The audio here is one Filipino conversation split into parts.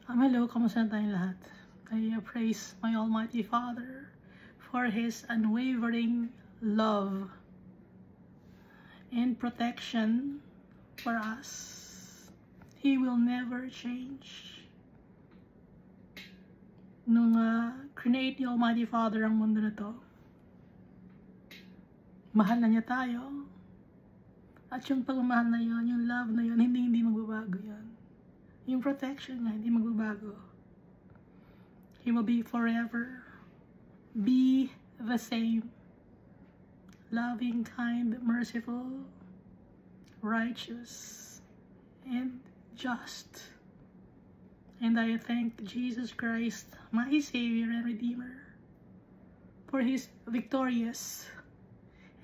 Hello, kamusta tayong lahat? I praise my Almighty Father for His unwavering love and protection for us. He will never change. Nung create ni Almighty Father ang mundo na to, mahal na niya tayo. At yung pagmamahal na yun, yung love na yun, hindi magbabago yan. Yung protection niya, hindi magbabago. He will be forever. Be the same. Loving, kind, merciful, righteous, and just. And I thank Jesus Christ, my Savior and Redeemer, for His victorious.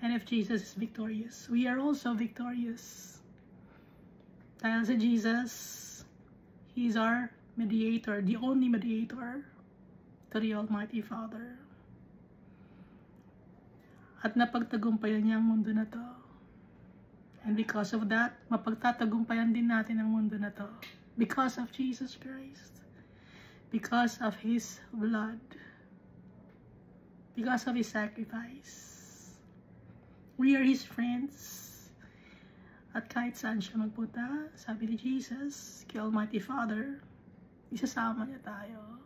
And if Jesus is victorious, we are also victorious. Dahil sa Jesus, He's our mediator, the only mediator to the Almighty Father. At napagtagumpayan niya ang mundo na to. And because of that, mapagtatagumpayan din natin ang mundo na to. Because of Jesus Christ. Because of His blood. Because of His sacrifice. We are His friends. At kahit saan siya magpunta, sabi ni Jesus, kay Almighty Father, isasama niya tayo.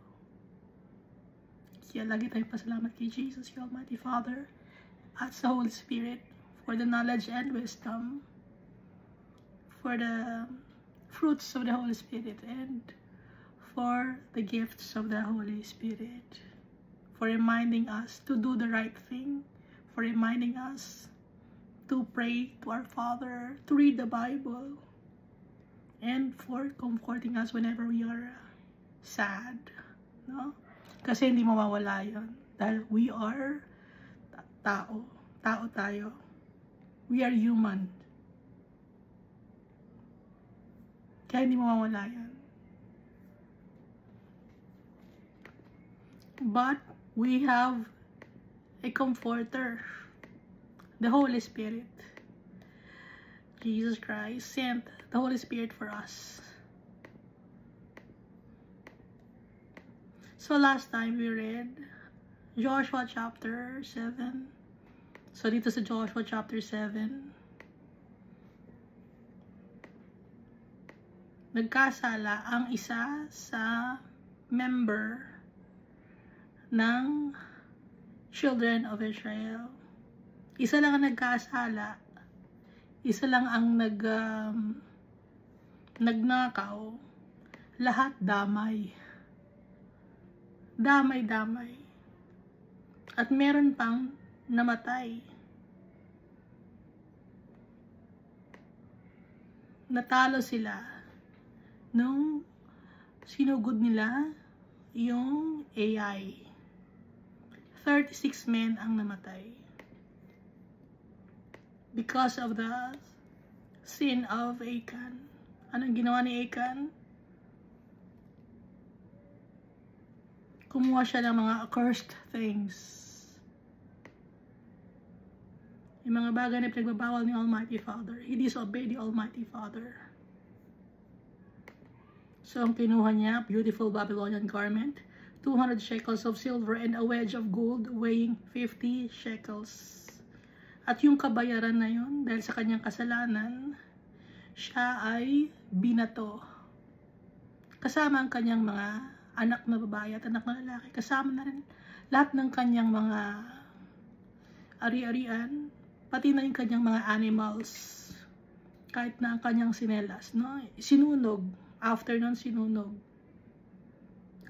Kaya lagi tayong pasalamat kay Jesus, kay Almighty Father, at sa Holy Spirit, for the knowledge and wisdom, for the fruits of the Holy Spirit, and for the gifts of the Holy Spirit, for reminding us to do the right thing, for reminding us to pray to our Father, to read the Bible, and for comforting us whenever we are sad, no? Kasi hindi mawawala yun. Dahil we are tao. Tao tayo. We are human. Kaya hindi mawawala yun. But we have a comforter. The Holy Spirit. Jesus Christ sent the Holy Spirit for us. So last time we read Joshua chapter 7. So dito sa Joshua chapter 7, nagkasala ang isa sa member ng children of Israel. Isa lang ang nagkasala, isa lang ang nagnakaw, lahat damay. Damay-damay. At meron pang namatay. Natalo sila nung sinugod nila yung AI. 36 men ang namatay. Because of the sin of Achan. Anong ginawa ni Achan? Kumuha siya ng mga accursed things. Yung mga bagay na pinagbabawal ni Almighty Father. He disobeyed the Almighty Father. So ang kinuha niya, beautiful Babylonian garment, 200 shekels of silver, and a wedge of gold weighing 50 shekels. At yung kabayaran na yun, dahil sa kanyang kasalanan, siya ay binato. Kasama ang kanyang mga anak na babae at anak na lalaki. Kasama na rin lahat ng kanyang mga ari-arian, pati na yung kanyang mga animals. Kahit na ang kanyang sinelas, no? Sinunog. After nun, sinunog.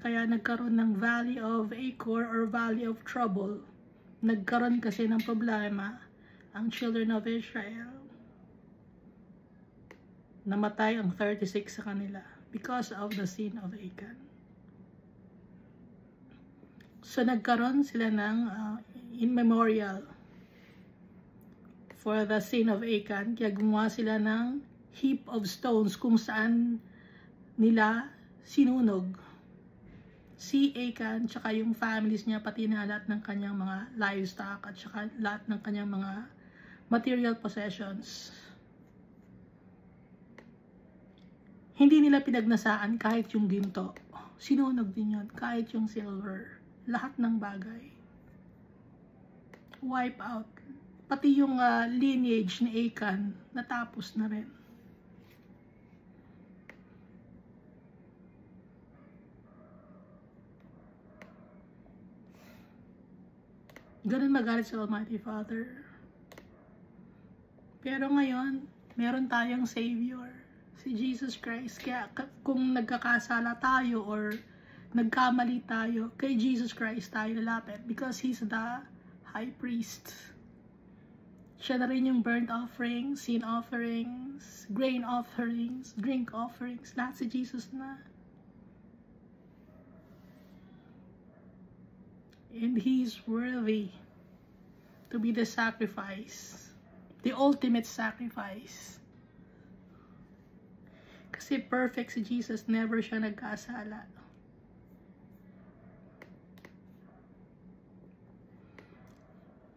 Kaya nagkaroon ng Valley of Achor or Valley of Trouble. Nagkaroon kasi ng problema ang children of Israel. Namatay ang 36 sa kanila because of the sin of Achan. So nagkaroon sila ng in memorial for the sin of Achan. Kaya gumawa sila ng heap of stones kung saan nila sinunog si Achan, tsaka yung families niya, pati na lahat ng kanyang mga livestock at tsaka lahat ng kanyang mga material possessions. Hindi nila pinagnasaan kahit yung ginto. sinunog din yun. Kahit yung silver. Lahat ng bagay. Wipe out. Pati yung lineage ni Achan, natapos na rin. Ganun magalit sa Almighty Father. Pero ngayon, meron tayong Savior, si Jesus Christ. Kaya kung nagkakasala tayo or nagkamali tayo, kay Jesus Christ tayo lalapit because He's the High Priest. Siya na rin yung burnt offerings, sin offerings, grain offerings, drink offerings. Lahat si Jesus na. And He's worthy to be the sacrifice. The ultimate sacrifice. Kasi perfect si Jesus, never siya nagkasala.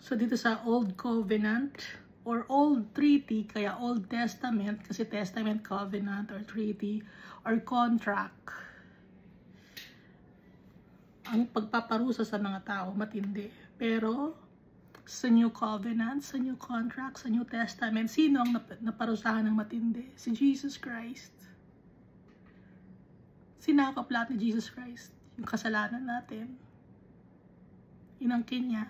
So dito sa Old Covenant or Old Treaty, kaya Old Testament, kasi Testament, Covenant, or Treaty, or Contract, ang pagpaparusa sa mga tao, matindi. Pero sa New Covenant, sa New Contract, sa New Testament, sino ang naparusahan ng matindi? Si Jesus Christ. Sinakop lahat ni Jesus Christ. Yung kasalanan natin. Inangkin niya.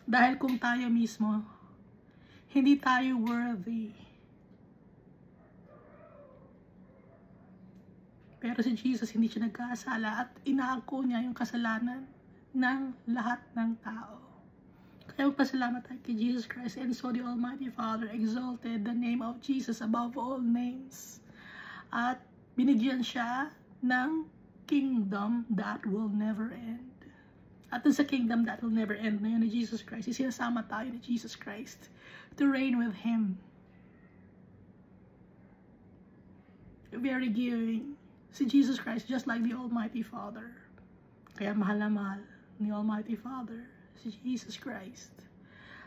Dahil kung tayo mismo, hindi tayo worthy. Pero si Jesus, hindi siya nagkasala at inaako niya yung kasalanan ng lahat ng tao. Kaya magpasalamat tayo kay Jesus Christ, and so the Almighty Father exalted the name of Jesus above all names. At binigyan siya ng kingdom that will never end. At sa kingdom that will never end na yun ni Jesus Christ, isinasama tayo ni Jesus Christ to reign with Him. Very giving. Si Jesus Christ, just like the Almighty Father. Kaya mahal na mahal ni Almighty Father, si Jesus Christ.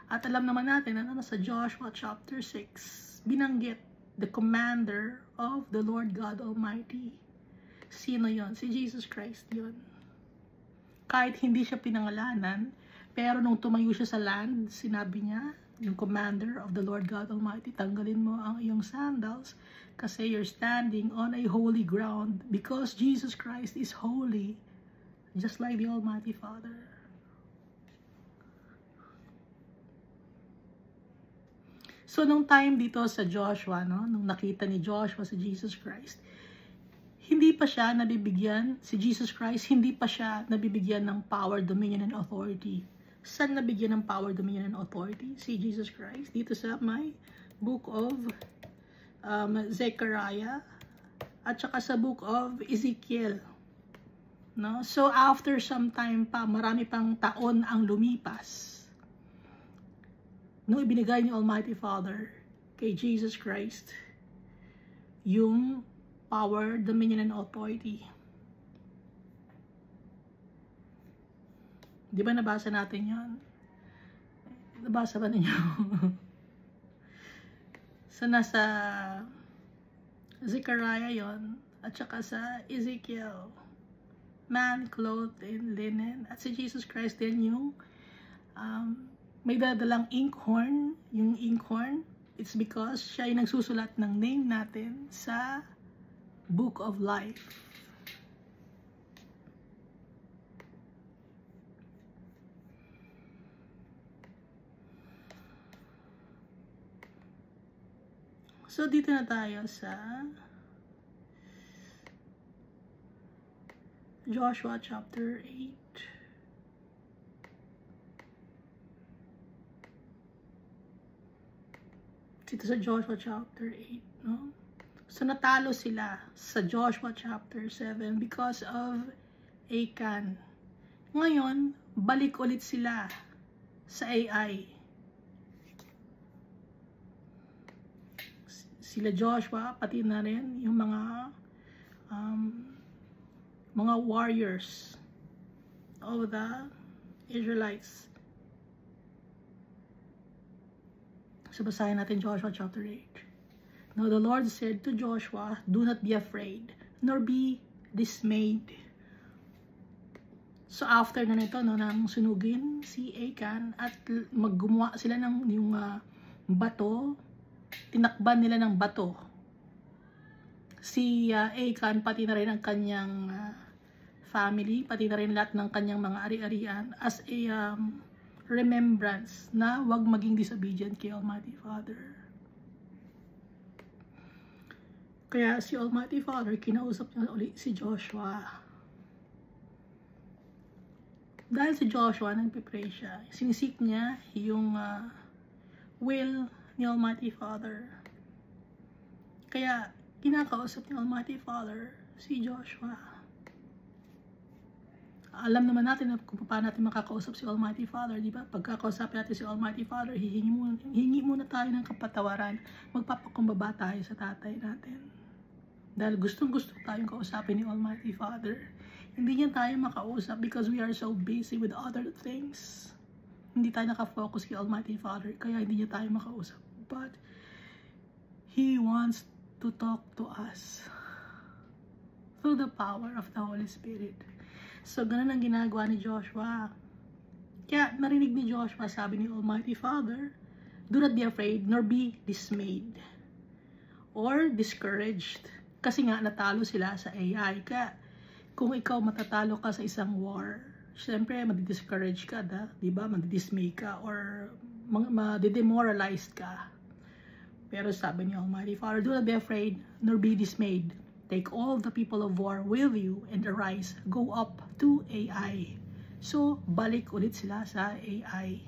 At alam naman natin na sa Joshua chapter 6, binanggit the commander of the Lord God Almighty. Sino yon? Si Jesus Christ yon. Kahit hindi siya pinangalanan, pero nung tumayo siya sa land, sinabi niya, yung commander of the Lord God Almighty, tanggalin mo ang iyong sandals kasi you're standing on a holy ground because Jesus Christ is holy, just like the Almighty Father. So, nung time dito sa Joshua, no, nung nakita ni Joshua si Jesus Christ, hindi pa siya nabibigyan, si Jesus Christ, hindi pa siya nabibigyan ng power, dominion, and authority. Saan nabigyan ng power, dominion, and authority? Si Jesus Christ. Dito sa may book of Zechariah at saka sa book of Ezekiel. No? So, after some time pa, marami pang taon ang lumipas. Nung ibinigay ni Almighty Father kay Jesus Christ yung power, dominion, and authority. Di ba nabasa natin yan? Nabasa ba ninyo? So, nasa Zechariah yon at saka sa Ezekiel. Man clothed in linen. At si Jesus Christ din yung may dadalang inkhorn. Yung inkhorn, it's because siya yung nagsusulat ng name natin sa Book of Life. So, dito na tayo sa Joshua chapter 8. Dito sa Joshua chapter 8, no? So, natalo sila sa Joshua chapter 7 because of Achan. Ngayon, balik ulit sila sa Ai. Sila Joshua, pati na rin yung mga warriors of the Israelites. So, basahin natin Joshua chapter 8. Now the Lord said to Joshua, do not be afraid, nor be dismayed. So after na nito, no, nang sunugin si Achan at maggumawa sila ng yung bato, tinakban nila ng bato. Si Achan, pati na rin ang kanyang family, pati na rin lahat ng kanyang mga ari-arian as a remembrance na wag maging disobedient kay Almighty Father. Kaya si Almighty Father, kinausap niya ulit si Joshua. Dahil si Joshua, nagpipray siya, sinisik niya yung will ni Almighty Father. Kaya, kinakausap ni Almighty Father si Joshua. Alam naman natin na kung paano natin makakausap si Almighty Father, di ba? Pagkakausap natin si Almighty Father, hingi muna tayo ng kapatawaran. Magpapakumbaba tayo sa tatay natin. Dahil gustong-gusto tayong kausapin ni Almighty Father. Hindi niya tayo makausap because we are so busy with other things. Hindi tayo nakafocus kay Almighty Father, kaya hindi niya tayo makausap. But He wants to talk to us through the power of the Holy Spirit. So, ganun ang ginagawa ni Joshua. Kaya, narinig ni Joshua, sabi ni Almighty Father, do not be afraid, nor be dismayed, or discouraged. Kasi nga, natalo sila sa AI. Kaya, kung ikaw matatalo ka sa isang war, syempre, madi-discourage ka, diba? Madi-dismay ka, or madi-demoralized ka. Pero sabi ni Almighty Father, do not be afraid, nor be dismayed. Take all the people of war with you and arise, go up to AI. So, balik ulit sila sa AI.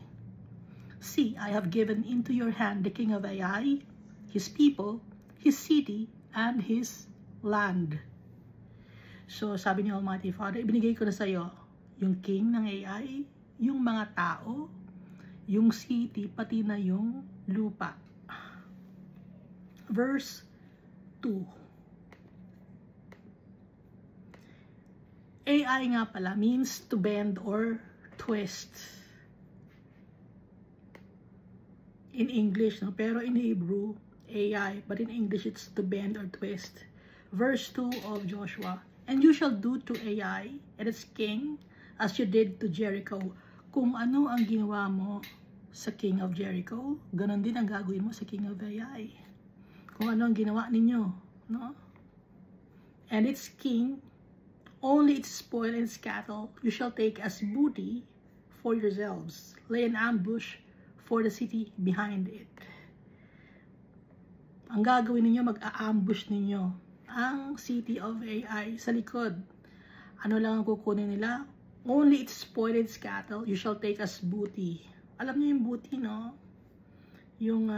See, I have given into your hand the king of AI, his people, his city, and his land. So, sabi ni Almighty Father, ibinigay ko na sa iyo yung king ng AI, yung mga tao, yung city, pati na yung lupa. Verse 2. AI nga pala means to bend or twist. In English, no? Pero in Hebrew, AI, but in English it's to bend or twist. Verse 2 of Joshua. And you shall do to AI and its king as you did to Jericho. Kung ano ang ginawa mo sa king of Jericho, ganon din ang gagawin mo sa king of AI. Kung ano ang ginawa ninyo, no? And its king, only its spoil and its cattle you shall take as booty for yourselves. Lay an ambush for the city behind it. Ang gagawin ninyo, mag-a-ambush ninyo ang city of AI sa likod. Ano lang ang kukunin nila? Only its spoil and its cattle you shall take as booty. Alam niyo yung booty, no? Yung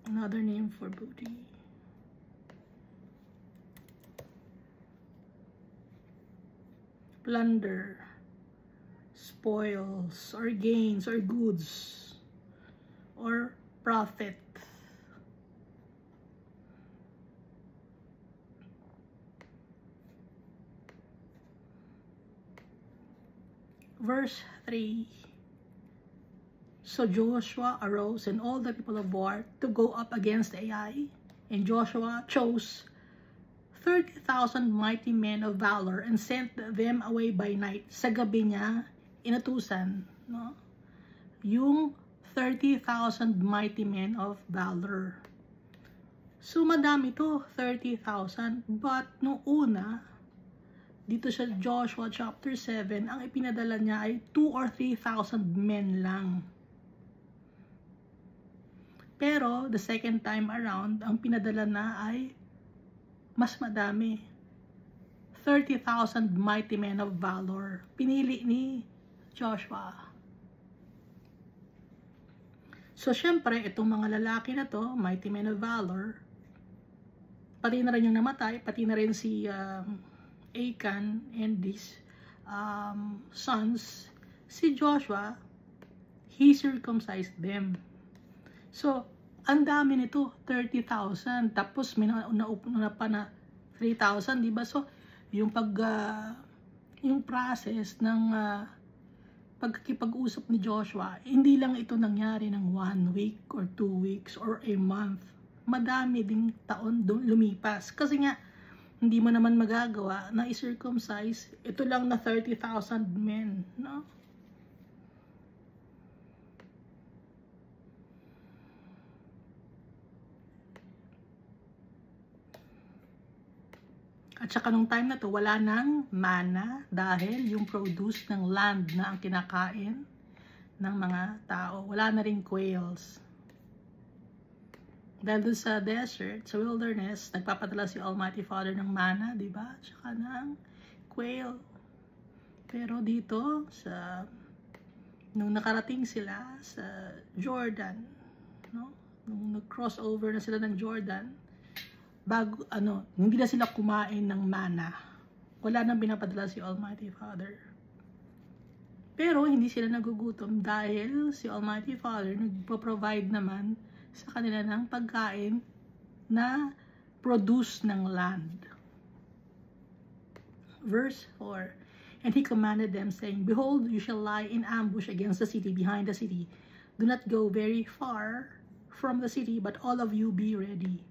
another name for booty. Plunder, spoils, or gains, or goods, or profit. Verse 3. So Joshua arose and all the people of war to go up against Ai, and Joshua chose 30,000 mighty men of valor and sent them away by night. Sa gabi niya, inutusan, no? Yung 30,000 mighty men of valor. So, madami to, 30,000. But, nung una, dito sa Joshua chapter 7, ang ipinadala niya ay 2 or 3,000 men lang. Pero, the second time around, ang pinadala na ay mas madami. 30,000 mighty men of valor. Pinili ni Joshua. So, syempre, itong mga lalaki na to, mighty men of valor, pati na rin yung namatay, pati na rin si Achan and his sons, si Joshua, he circumcised them. So, ang dami nito, 30,000. Tapos, may nauna pa na 3,000, diba? So, yung yung process ng pagkikipag-usap ni Joshua, hindi lang ito nangyari ng 1 week or 2 weeks or a month. Madami ding taon lumipas. Kasi nga, hindi mo naman magagawa na i-circumcise ito lang na 30,000 men, no? At saka nung time na to, wala nang mana dahil yung produce ng land na ang kinakain ng mga tao. Wala na rin quails. Dahil dun sa desert, sa wilderness, nagpapadala si Almighty Father ng mana, di ba? At saka ng quail. Pero dito, nung nakarating sila sa Jordan, no? Nung nag-cross over na sila ng Jordan, hindi na sila kumain ng mana. Wala nang binapadala si Almighty Father. Pero hindi sila nagugutom dahil si Almighty Father nagpo-provide naman sa kanila ng pagkain na produce ng land. Verse 4. And he commanded them, saying, Behold, you shall lie in ambush against the city, behind the city. Do not go very far from the city, but all of you be ready.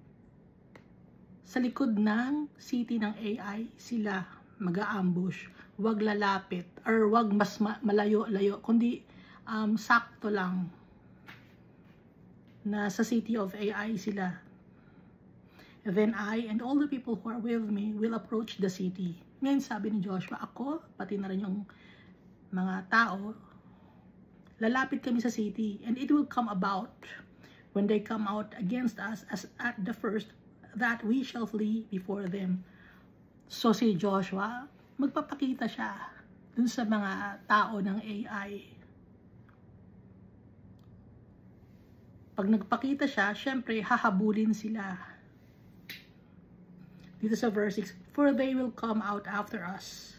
Sa likod ng city ng AI, sila mag-a-ambush. Huwag lalapit, or huwag mas malayo-layo, kundi sakto lang na sa city of AI sila. Then I and all the people who are with me will approach the city. Ngayon sabi ni Joshua, ako, pati na rin yung mga tao, lalapit kami sa city, and it will come about when they come out against us as at the first, that we shall flee before them. So si Joshua, magpapakita siya dun sa mga tao ng AI. Pag nagpakita siya, syempre hahabulin sila. Dito sa verse 6, For they will come out after us,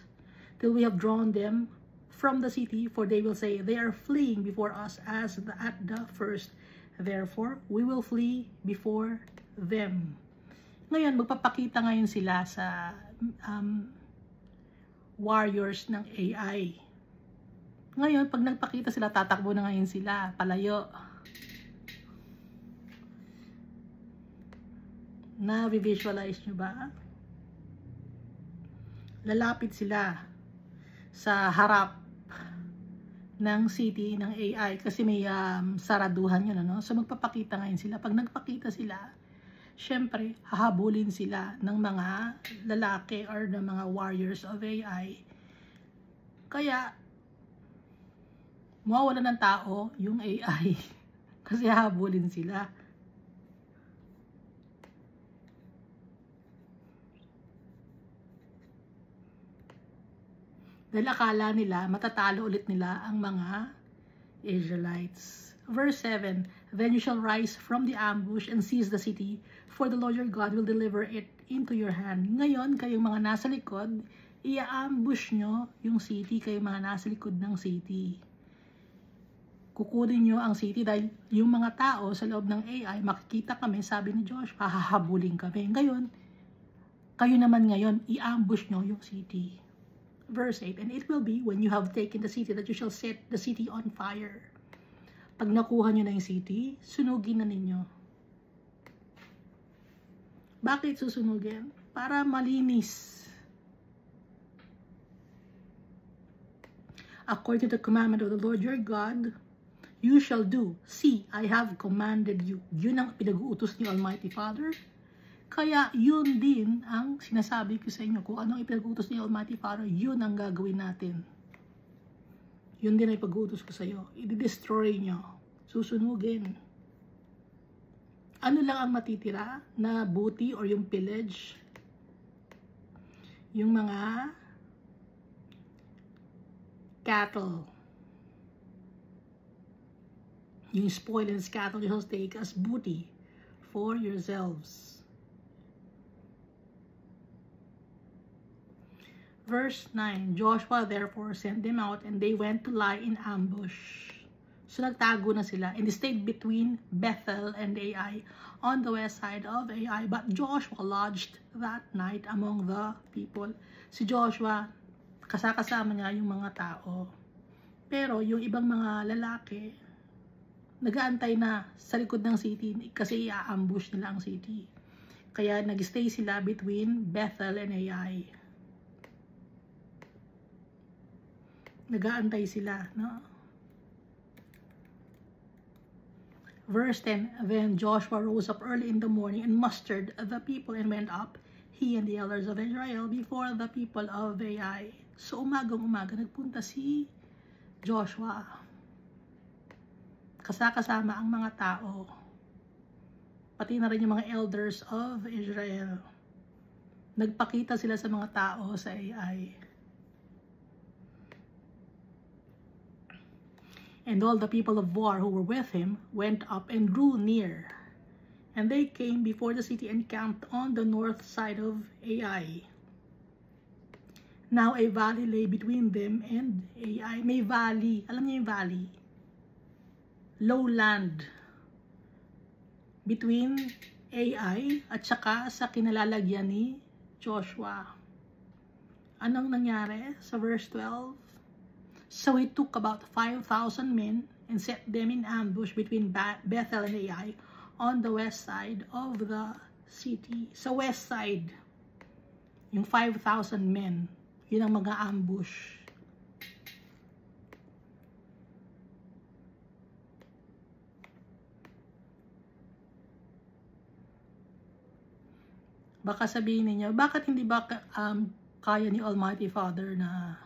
till we have drawn them from the city, for they will say, They are fleeing before us as at the first. Therefore, we will flee before them. Ngayon, magpapakita ngayon sila sa warriors ng AI. Ngayon, pag nagpakita sila, tatakbo na ngayon sila, palayo. Na-visualize nyo ba? Lalapit sila sa harap ng city ng AI kasi may saraduhan yun, ano? So, magpapakita ngayon sila. Pag nagpakita sila, syempre, hahabulin sila ng mga lalaki or ng mga warriors of AI. Kaya, mawawala ng tao yung AI. Kasi hahabulin sila. Dahil akala nila, matatalo ulit nila ang mga Israelites. Verse 7, Then you shall rise from the ambush and seize the city, for the Lord your God will deliver it into your hand. Ngayon, kayong mga nasa likod, i-ambush nyo yung city, kayong mga nasa likod ng city. Kukunin nyo ang city dahil yung mga tao sa loob ng AI, makikita kami, sabi ni Joshua, hahabulin kami. Ngayon, kayo naman ngayon, i-ambush nyo yung city. Verse 8, And it will be when you have taken the city that you shall set the city on fire. Pag nakuha nyo na yung city, sunugin na ninyo. Bakit susunugin? Para malinis. According to the commandment of the Lord your God, you shall do. See, I have commanded you. Yun ang pinag-uutos ni Almighty Father. Kaya yun din ang sinasabi ko sa inyo. Kung anong ipinag-uutos ni Almighty Father, yun ang gagawin natin. Yun din ay pag-uutos ko sa iyo. I-destroy nyo. Susunugin. Ano lang ang matitira na booty or yung pillage? Yung mga cattle. Yung spoiled cattle you shall take as booty for yourselves. Verse 9, Joshua therefore sent them out, and they went to lie in ambush. So nagtago na sila, and they stayed between Bethel and Ai, on the west side of Ai. But Joshua lodged that night among the people. Si Joshua, kasama niya yung mga tao. Pero yung ibang mga lalaki, nag-aantay na sa likod ng city kasi i-ambush nila ang city. Kaya nag-stay sila between Bethel and Ai. Nag-aantay sila, no? Verse 10, Then Joshua rose up early in the morning and mustered the people and went up, he and the elders of Israel, before the people of Ai. So umagang-umaga nagpunta si Joshua. Kasama ang mga tao, pati na rin yung mga elders of Israel. Nagpakita sila sa mga tao sa Ai. And all the people of war who were with him went up and drew near. And they came before the city and camped on the north side of Ai. Now a valley lay between them and Ai. May valley. Alam niyo yung valley? Lowland. Between Ai at saka sa kinalalagyan ni Joshua. Anong nangyari sa verse 12? So he took about 5,000 men and set them in ambush between Bethel and Ai on the west side of the city. Sa west side, yung 5,000 men, yun ang mag-ambush. Baka sabihin niyo, bakit hindi ba kaya ni Almighty Father na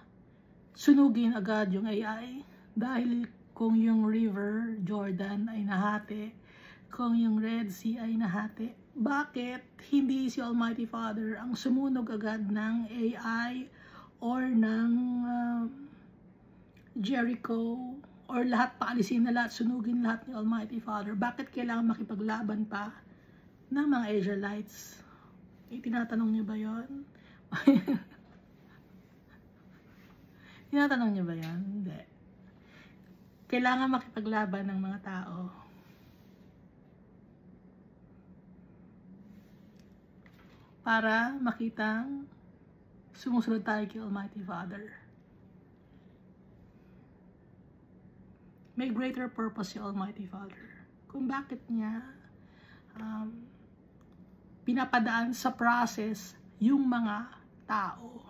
sunugin agad yung Ai? Dahil kung yung River Jordan ay nahati, kung yung Red Sea ay nahati, bakit hindi si Almighty Father ang sumunog agad ng Ai or ng Jericho, or lahat paalisin na lahat, sunugin lahat ni Almighty Father? Bakit kailangan makipaglaban pa ng mga Israelites? Tinatanong niyo ba yun? Tinatanong niyo ba yan? Hindi. Kailangan makipaglaban ng mga tao. Para makitang sumusunod tayo kay Almighty Father. May greater purpose si Almighty Father. Kung bakit niya pinapadaan sa process yung mga tao.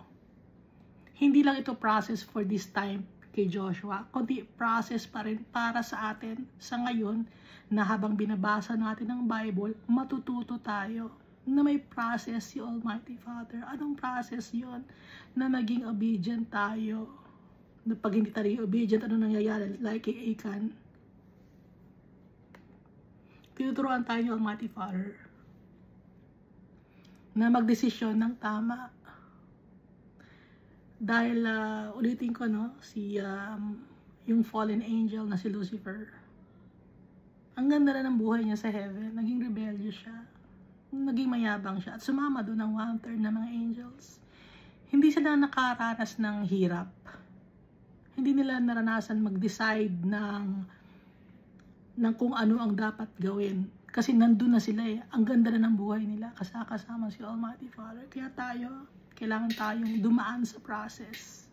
Hindi lang ito process for this time kay Joshua, kundi process pa rin para sa atin sa ngayon na habang binabasa natin ang Bible, matututo tayo na may process si Almighty Father. Anong process yon? Na maging obedient tayo. Na pag hindi tayo obedient, ano nangyayari? Like kay Achan. Tinuturuan tayo ni Almighty Father na magdesisyon ng tama. Dahil ulitin ko, no, yung fallen angel na si Lucifer, ang ganda na ng buhay niya sa heaven. Naging rebellious siya, naging mayabang siya, at sumama doon ng 1/3 ng mga angels. Hindi sila nakaranas ng hirap, hindi nila naranasan mag-decide ng kung ano ang dapat gawin, kasi nandun na sila eh. Ang ganda na ng buhay nila kasama si Almighty Father. Kaya kailangan tayong dumaan sa process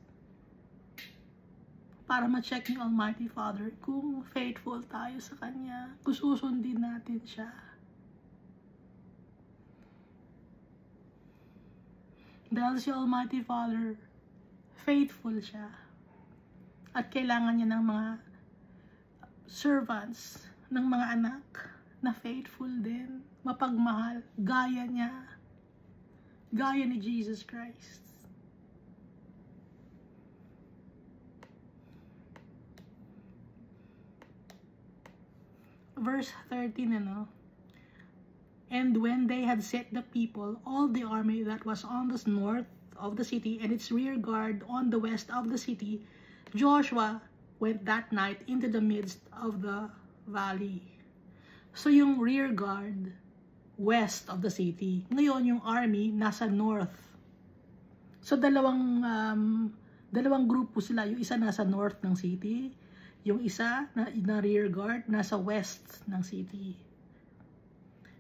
para ma-check ni Almighty Father kung faithful tayo sa Kanya, kung susundin natin siya. Dahil si Almighty Father, faithful siya. At kailangan niya ng mga servants, ng mga anak na faithful din, mapagmahal, gaya niya. Gaya ni Jesus Christ. Verse 13, ano? And when they had set the people, all the army that was on the north of the city and its rear guard on the west of the city, Joshua went that night into the midst of the valley. So yung rear guard, west of the city. Ngayon, yung army nasa north. So, dalawang grupo sila. Yung isa nasa north ng city. Yung isa na rear guard nasa west ng city.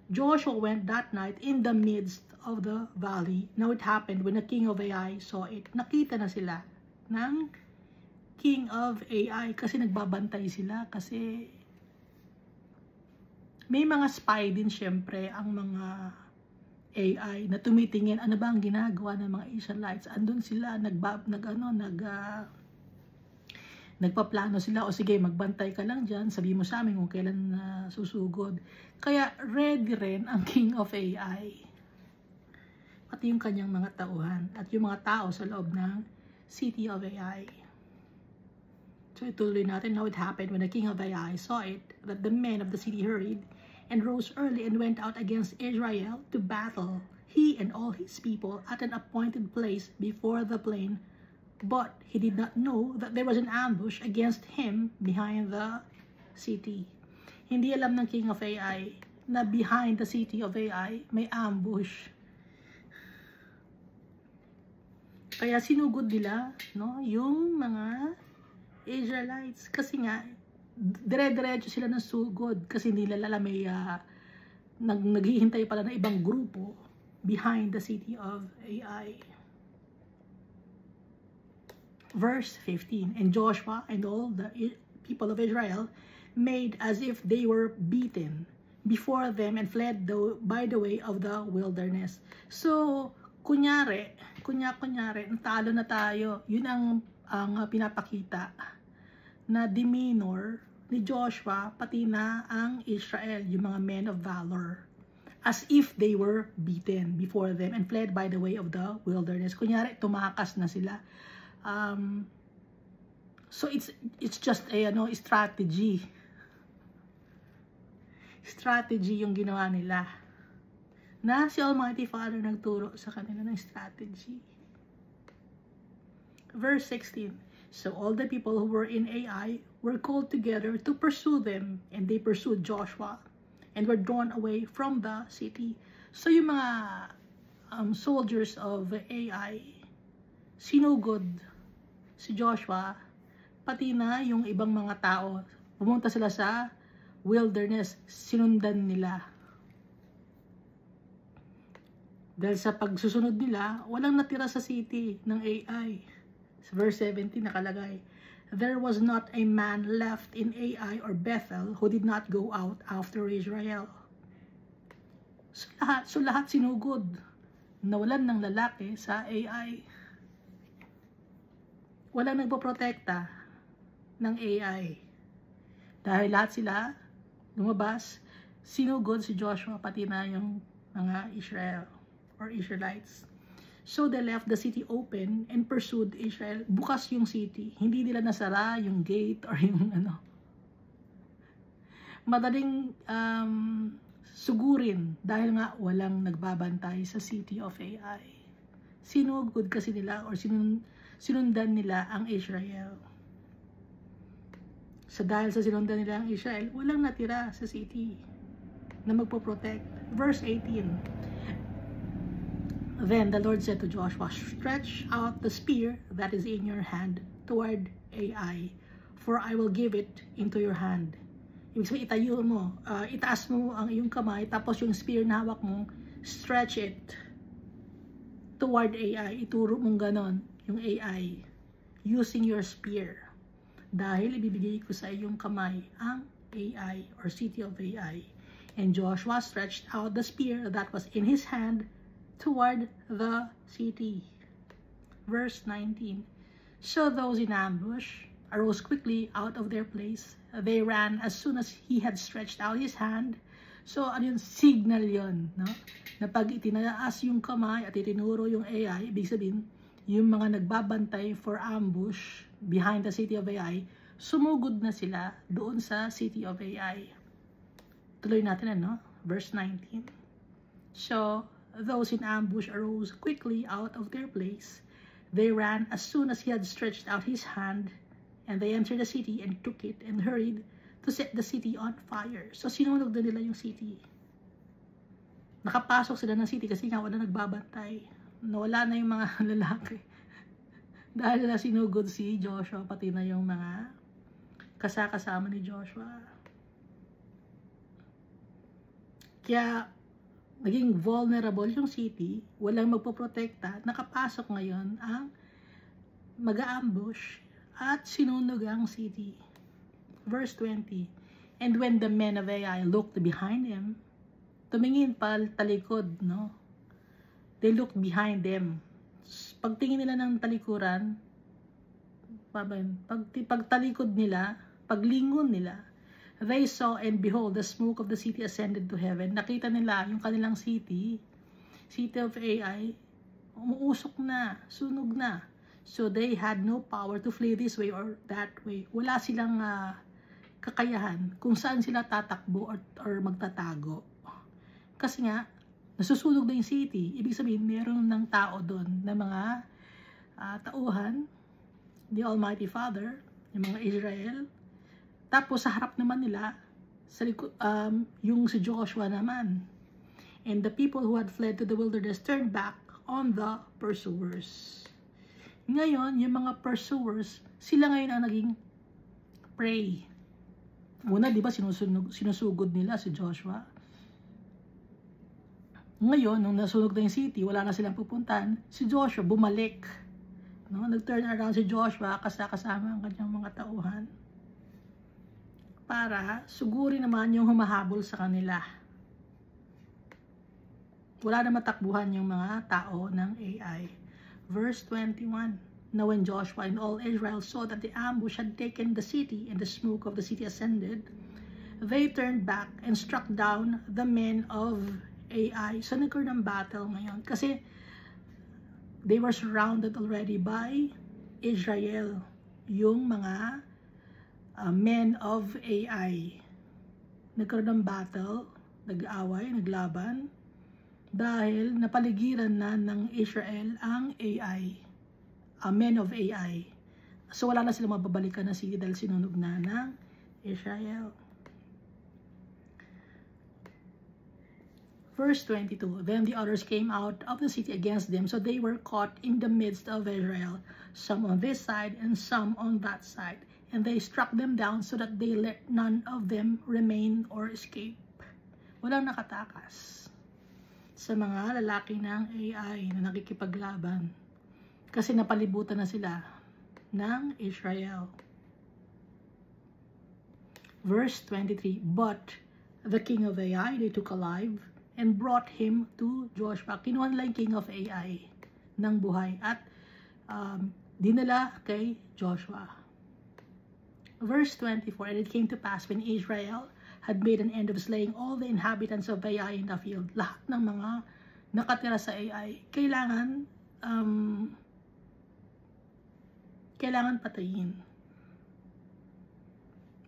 Joshua went that night in the midst of the valley. Now it happened when the king of Ai saw it. Nakita na sila ng king of AI kasi nagbabantay sila kasi may mga spy din syempre ang mga AI na tumitingin ano ba ang ginagawa ng mga Israelites. Andun sila nagpaplano sila, o sige magbantay ka lang dyan, sabi mo sa amin kung kailan susugod. Kaya ready rin ang king of AI, pati yung kanyang mga tauhan at yung mga tao sa loob ng city of AI. So ituloy natin. Now it happened when the king of Ai saw it, that the men of the city hurried and rose early and went out against Israel to battle, he and all his people, at an appointed place before the plain. But he did not know that there was an ambush against him behind the city. Hindi alam ng king of Ai na behind the city of Ai may ambush. Kaya sinugod nila, no, yung mga Israelites, kasi nga dire-diretso sila ng sugod kasi hindi nila alam may naghihintay pala ng ibang grupo behind the city of Ai. Verse 15, and Joshua and all the people of Israel made as if they were beaten before them and fled by the way of the wilderness. So kunyari natalo na tayo, yun ang pinapakita na demeanor ni Joshua pati na ang Israel, yung mga men of valor, as if they were beaten before them and fled by the way of the wilderness. Kunyari tumakas na sila. So it's just a strategy yung ginawa nila, na si Almighty Father nagturo sa kanila ng strategy. Verse 16, so all the people who were in Ai were called together to pursue them, and they pursued Joshua and were drawn away from the city. So yung mga soldiers of Ai sinugod si Joshua, pati na yung ibang mga tao. Pumunta sila sa wilderness, sinundan nila. Dahil sa pagsusunod nila, walang natira sa city ng Ai. Sa verse 17 nakalagay, there was not a man left in Ai or Bethel who did not go out after Israel. So lahat sinugod. Nawalan ng lalaki sa Ai. Walang nagpoprotekta ng Ai. Dahil lahat sila lumabas, sinugod si Joshua pati na yung mga Israel or Israelites. So they left the city open and pursued Israel. Bukas yung city. Hindi nila nasara yung gate or yung Madaling sugurin dahil nga walang nagbabantay sa city of Ai. Sinugod kasi nila or sinundan nila ang Israel. So dahil sa sinundan nila ang Israel, walang natira sa city na magpo-protect. Verse 18, then the Lord said to Joshua, stretch out the spear that is in your hand toward Ai, for I will give it into your hand. Ibig sabihin, itayo mo, itaas mo ang iyong kamay, tapos yung spear na hawak mo, stretch it toward Ai. Ituro mong ganon yung Ai using your spear. Dahil ibibigay ko sa iyong kamay ang Ai or city of Ai. And Joshua stretched out the spear that was in his hand toward the city. Verse 19, so those in ambush arose quickly out of their place. They ran as soon as he had stretched out his hand. So ano yun? Signal yun, no? Na pag itinaas yung kamay at itinuro yung Ai, ibig sabihin yung mga nagbabantay for ambush behind the city of Ai, sumugod na sila doon sa city of Ai. Tuloy natin ano? Verse 19, so those in ambush arose quickly out of their place. They ran as soon as he had stretched out his hand, and they entered the city and took it and hurried to set the city on fire. So sinunog na nila yung city. Nakapasok sila ng city kasi nga wala nagbabantay. Nawala na yung mga lalaki. Dahil na sinugod si Joshua, pati na yung mga kasama ni Joshua. Kaya naging vulnerable yung city, walang magpoprotekta, nakapasok ngayon ang mag-ambush at sinunog ang city. Verse 20, and when the men of Ai looked behind him, tumingin talikod, no? They looked behind them. Pagtingin nila ng talikuran, pagtalikod nila, paglingon nila, they saw and behold, the smoke of the city ascended to heaven. Nakita nila yung kanilang city of Ai, umuusok na, sunog na. So they had no power to flee this way or that way. Wala silang kakayahan kung saan sila tatakbo or magtatago. Kasi nga, nasusunog na yung city. Ibig sabihin, meron ng tao doon na mga tauhan, the Almighty Father, yung mga Israel. Tapos sa harap naman nila, yung si Joshua naman. And the people who had fled to the wilderness turned back on the pursuers. Ngayon, yung mga pursuers, sila ngayon ang naging prey. Una, di ba, sinusugod nila si Joshua. Ngayon, nung nasunog na yung city, wala na silang pupuntahan, si Joshua bumalik. No? Nag-turn around si Joshua kasama ang kanyang mga tauhan para sugurin naman yung humahabol sa kanila. Wala na matakbuhan yung mga tao ng Ai. Verse 21, now when Joshua and all Israel saw that the ambush had taken the city and the smoke of the city ascended, they turned back and struck down the men of Ai. So nagkaroon ng battle ngayon kasi they were surrounded already by Israel, yung mga men of Ai. Nagkaroon ng battle, nag-away, naglaban dahil napaligiran na ng Israel ang Ai, men of Ai. So wala na silang mababalikan na city dahil sinunog na ng Israel. Verse 22, then the others came out of the city against them, so they were caught in the midst of Israel, some on this side and some on that side. And they struck them down so that they let none of them remain or escape. Walang nakatakas sa mga lalaki ng Ai na nakikipaglaban kasi napalibutan na sila ng Israel. Verse 23, but the king of Ai they took alive and brought him to Joshua. Kinuha nila yung king of Ai ng buhay at dinala kay Joshua. Verse 24, and it came to pass when Israel had made an end of slaying all the inhabitants of Ai in the field, lahat ng mga nakatira sa Ai, kailangan patayin.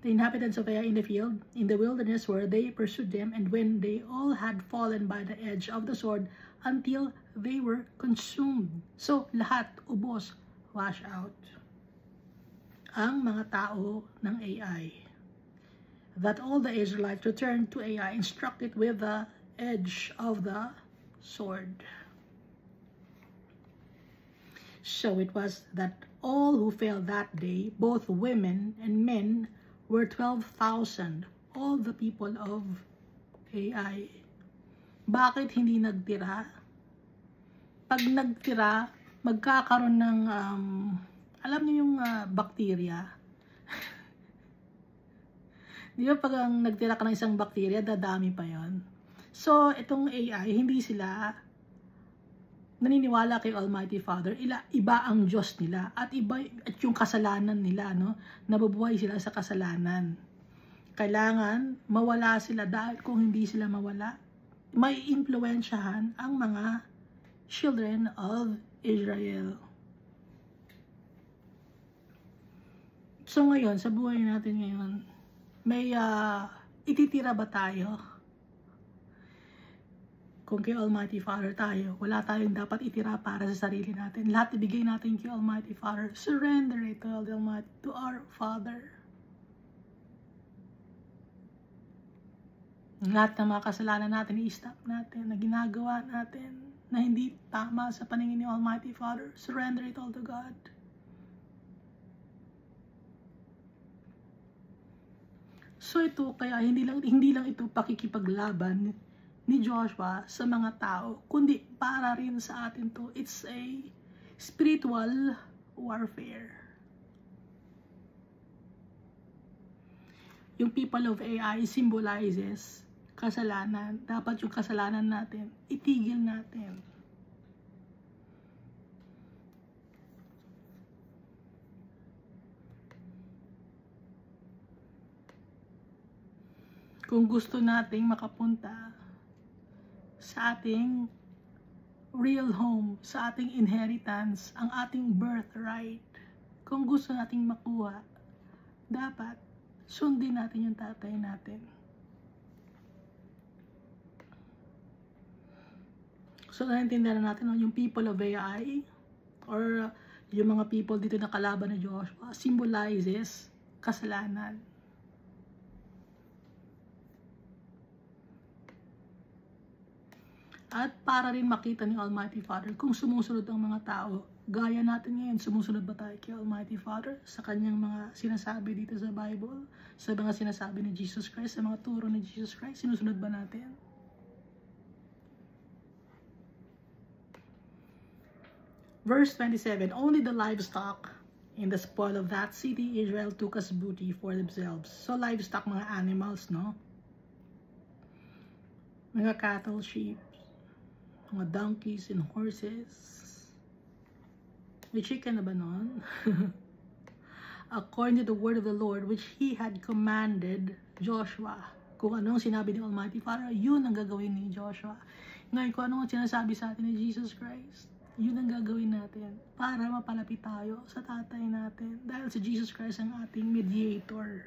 The inhabitants of Ai in the field, in the wilderness where they pursued them, and when they all had fallen by the edge of the sword until they were consumed. So, lahat, ubos, wash out. Ang mga tao ng Ai. That all the Israelites returned to Ai and struck it with the edge of the sword. So it was that all who fell that day, both women and men, were 12,000, all the people of Ai. Bakit hindi nagtira? Pag nagtira, magkakaroon ng, alam niyo yung bacteria. Di ba pag nagtira ka ng isang bacteria, dadami pa yon. So, itong Ai, hindi sila naniniwala kay Almighty Father, iba ang Diyos nila at yung kasalanan nila, no? Nabubuhay sila sa kasalanan. Kailangan mawala sila dahil kung hindi sila mawala, may impluwensyahan ang mga children of Israel. So ngayon, sa buhay natin ngayon, may ititira ba tayo? Kung kay Almighty Father tayo, wala tayong dapat itira para sa sarili natin. Lahat ibigay natin kay Almighty Father. Surrender it to our Father. Lahat ng mga kasalanan natin, i-stop natin, na ginagawa natin, na hindi tama sa paningin ni Almighty Father. Surrender it all to God. So ito, kaya hindi lang ito pakikipaglaban ni Joshua sa mga tao, kundi para rin sa atin to. It's a spiritual warfare. yung people of AI symbolizes kasalanan. Dapat yung kasalanan natin, itigil natin. Kung gusto nating makapunta sa ating real home, sa ating inheritance, ang ating birthright, kung gusto nating makuha, dapat sundin natin yung tatay natin. So, naintindihan natin yung people of AI or yung mga people dito na kalaban ni Joshua symbolizes kasalanan. At para rin makita ni Almighty Father kung sumusunod ang mga tao, gaya natin ngayon, sumusunod ba tayo kay Almighty Father sa kanyang mga sinasabi dito sa Bible, sa mga sinasabi ni Jesus Christ, sa mga turo ni Jesus Christ, sinusunod ba natin? Verse 27, only the livestock in the spoil of that city Israel took as booty for themselves. So livestock, mga animals, no? Mga cattle, sheep, mga donkeys and horses. May chicken na ba nun? According to the word of the Lord, which He had commanded Joshua. Kung anong sinabi ni Almighty Father, yun ang gagawin ni Joshua. Ngayon, kung anong sinasabi sa atin ni Jesus Christ, yun ang gagawin natin para mapalapit tayo sa tatay natin. Dahil si Jesus Christ ang ating mediator.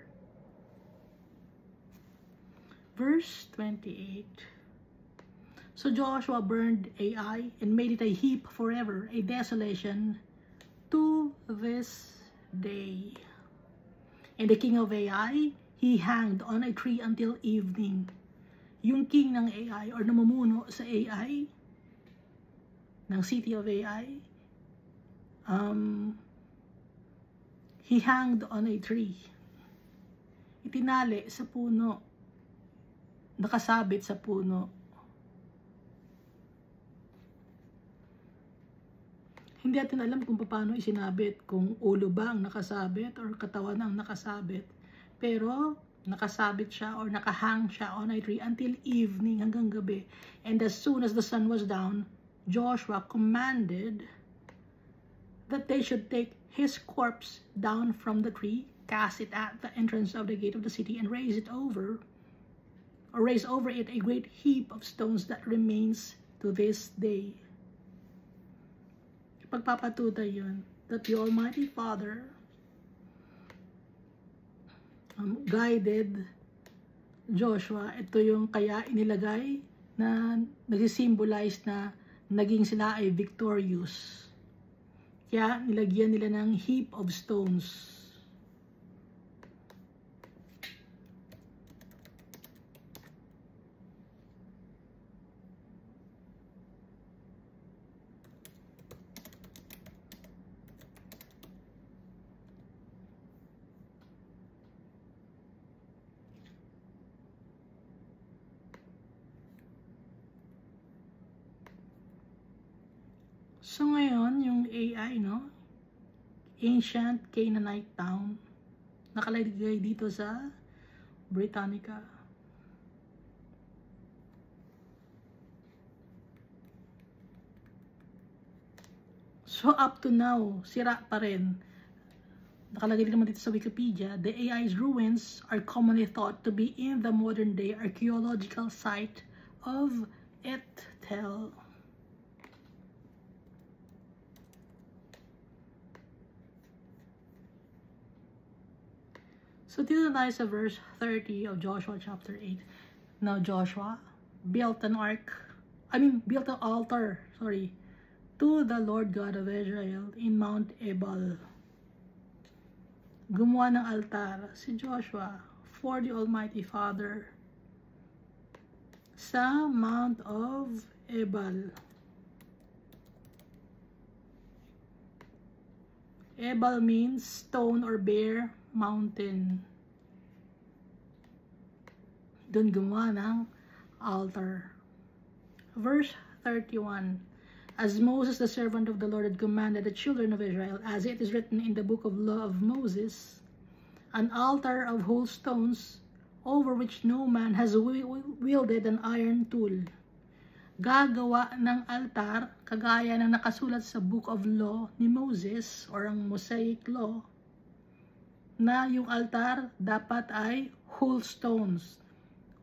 Verse 28. So Joshua burned Ai and made it a heap forever, a desolation to this day. And the king of Ai, he hanged on a tree until evening. Yung king ng Ai or namumuno sa Ai, ng city of Ai, he hanged on a tree. Itinali sa puno, nakasabit sa puno. Hindi natin alam kung paano isinabit, kung ulo ba ang nakasabit or katawan ang nakasabit. Pero nakasabit siya or nakahang siya on a tree until evening, hanggang gabi. And as soon as the sun was down, Joshua commanded that they should take his corpse down from the tree, cast it at the entrance of the gate of the city, and raise over it a great heap of stones that remains to this day. Pagpapatuloy yun, that the Almighty Father guided Joshua. Ito yung kaya inilagay na nag-symbolize na naging sila ay victorious. Kaya nilagyan nila ng heap of stones. So ngayon, yung Ai, no? Ancient Canaanite town, nakalagay dito sa Britannica. So up to now, sira pa rin. Nakalagay din naman dito sa Wikipedia, the Ai's ruins are commonly thought to be in the modern day archaeological site of Ethel. So dito tayo sa verse 30 of Joshua chapter 8. Now Joshua built an altar, to the Lord God of Israel in Mount Ebal. Gumawa ng altar si Joshua for the Almighty Father sa Mount of Ebal. Ebal means stone or bare mountain. Doon gumawa ng altar. Verse 31. As Moses, the servant of the Lord, had commanded the children of Israel, as it is written in the book of law of Moses, an altar of whole stones, over which no man has wielded an iron tool. Gagawa ng altar, kagaya ng nakasulat sa Book of Law ni Moses, or ang Mosaic Law, na yung altar dapat ay whole stones,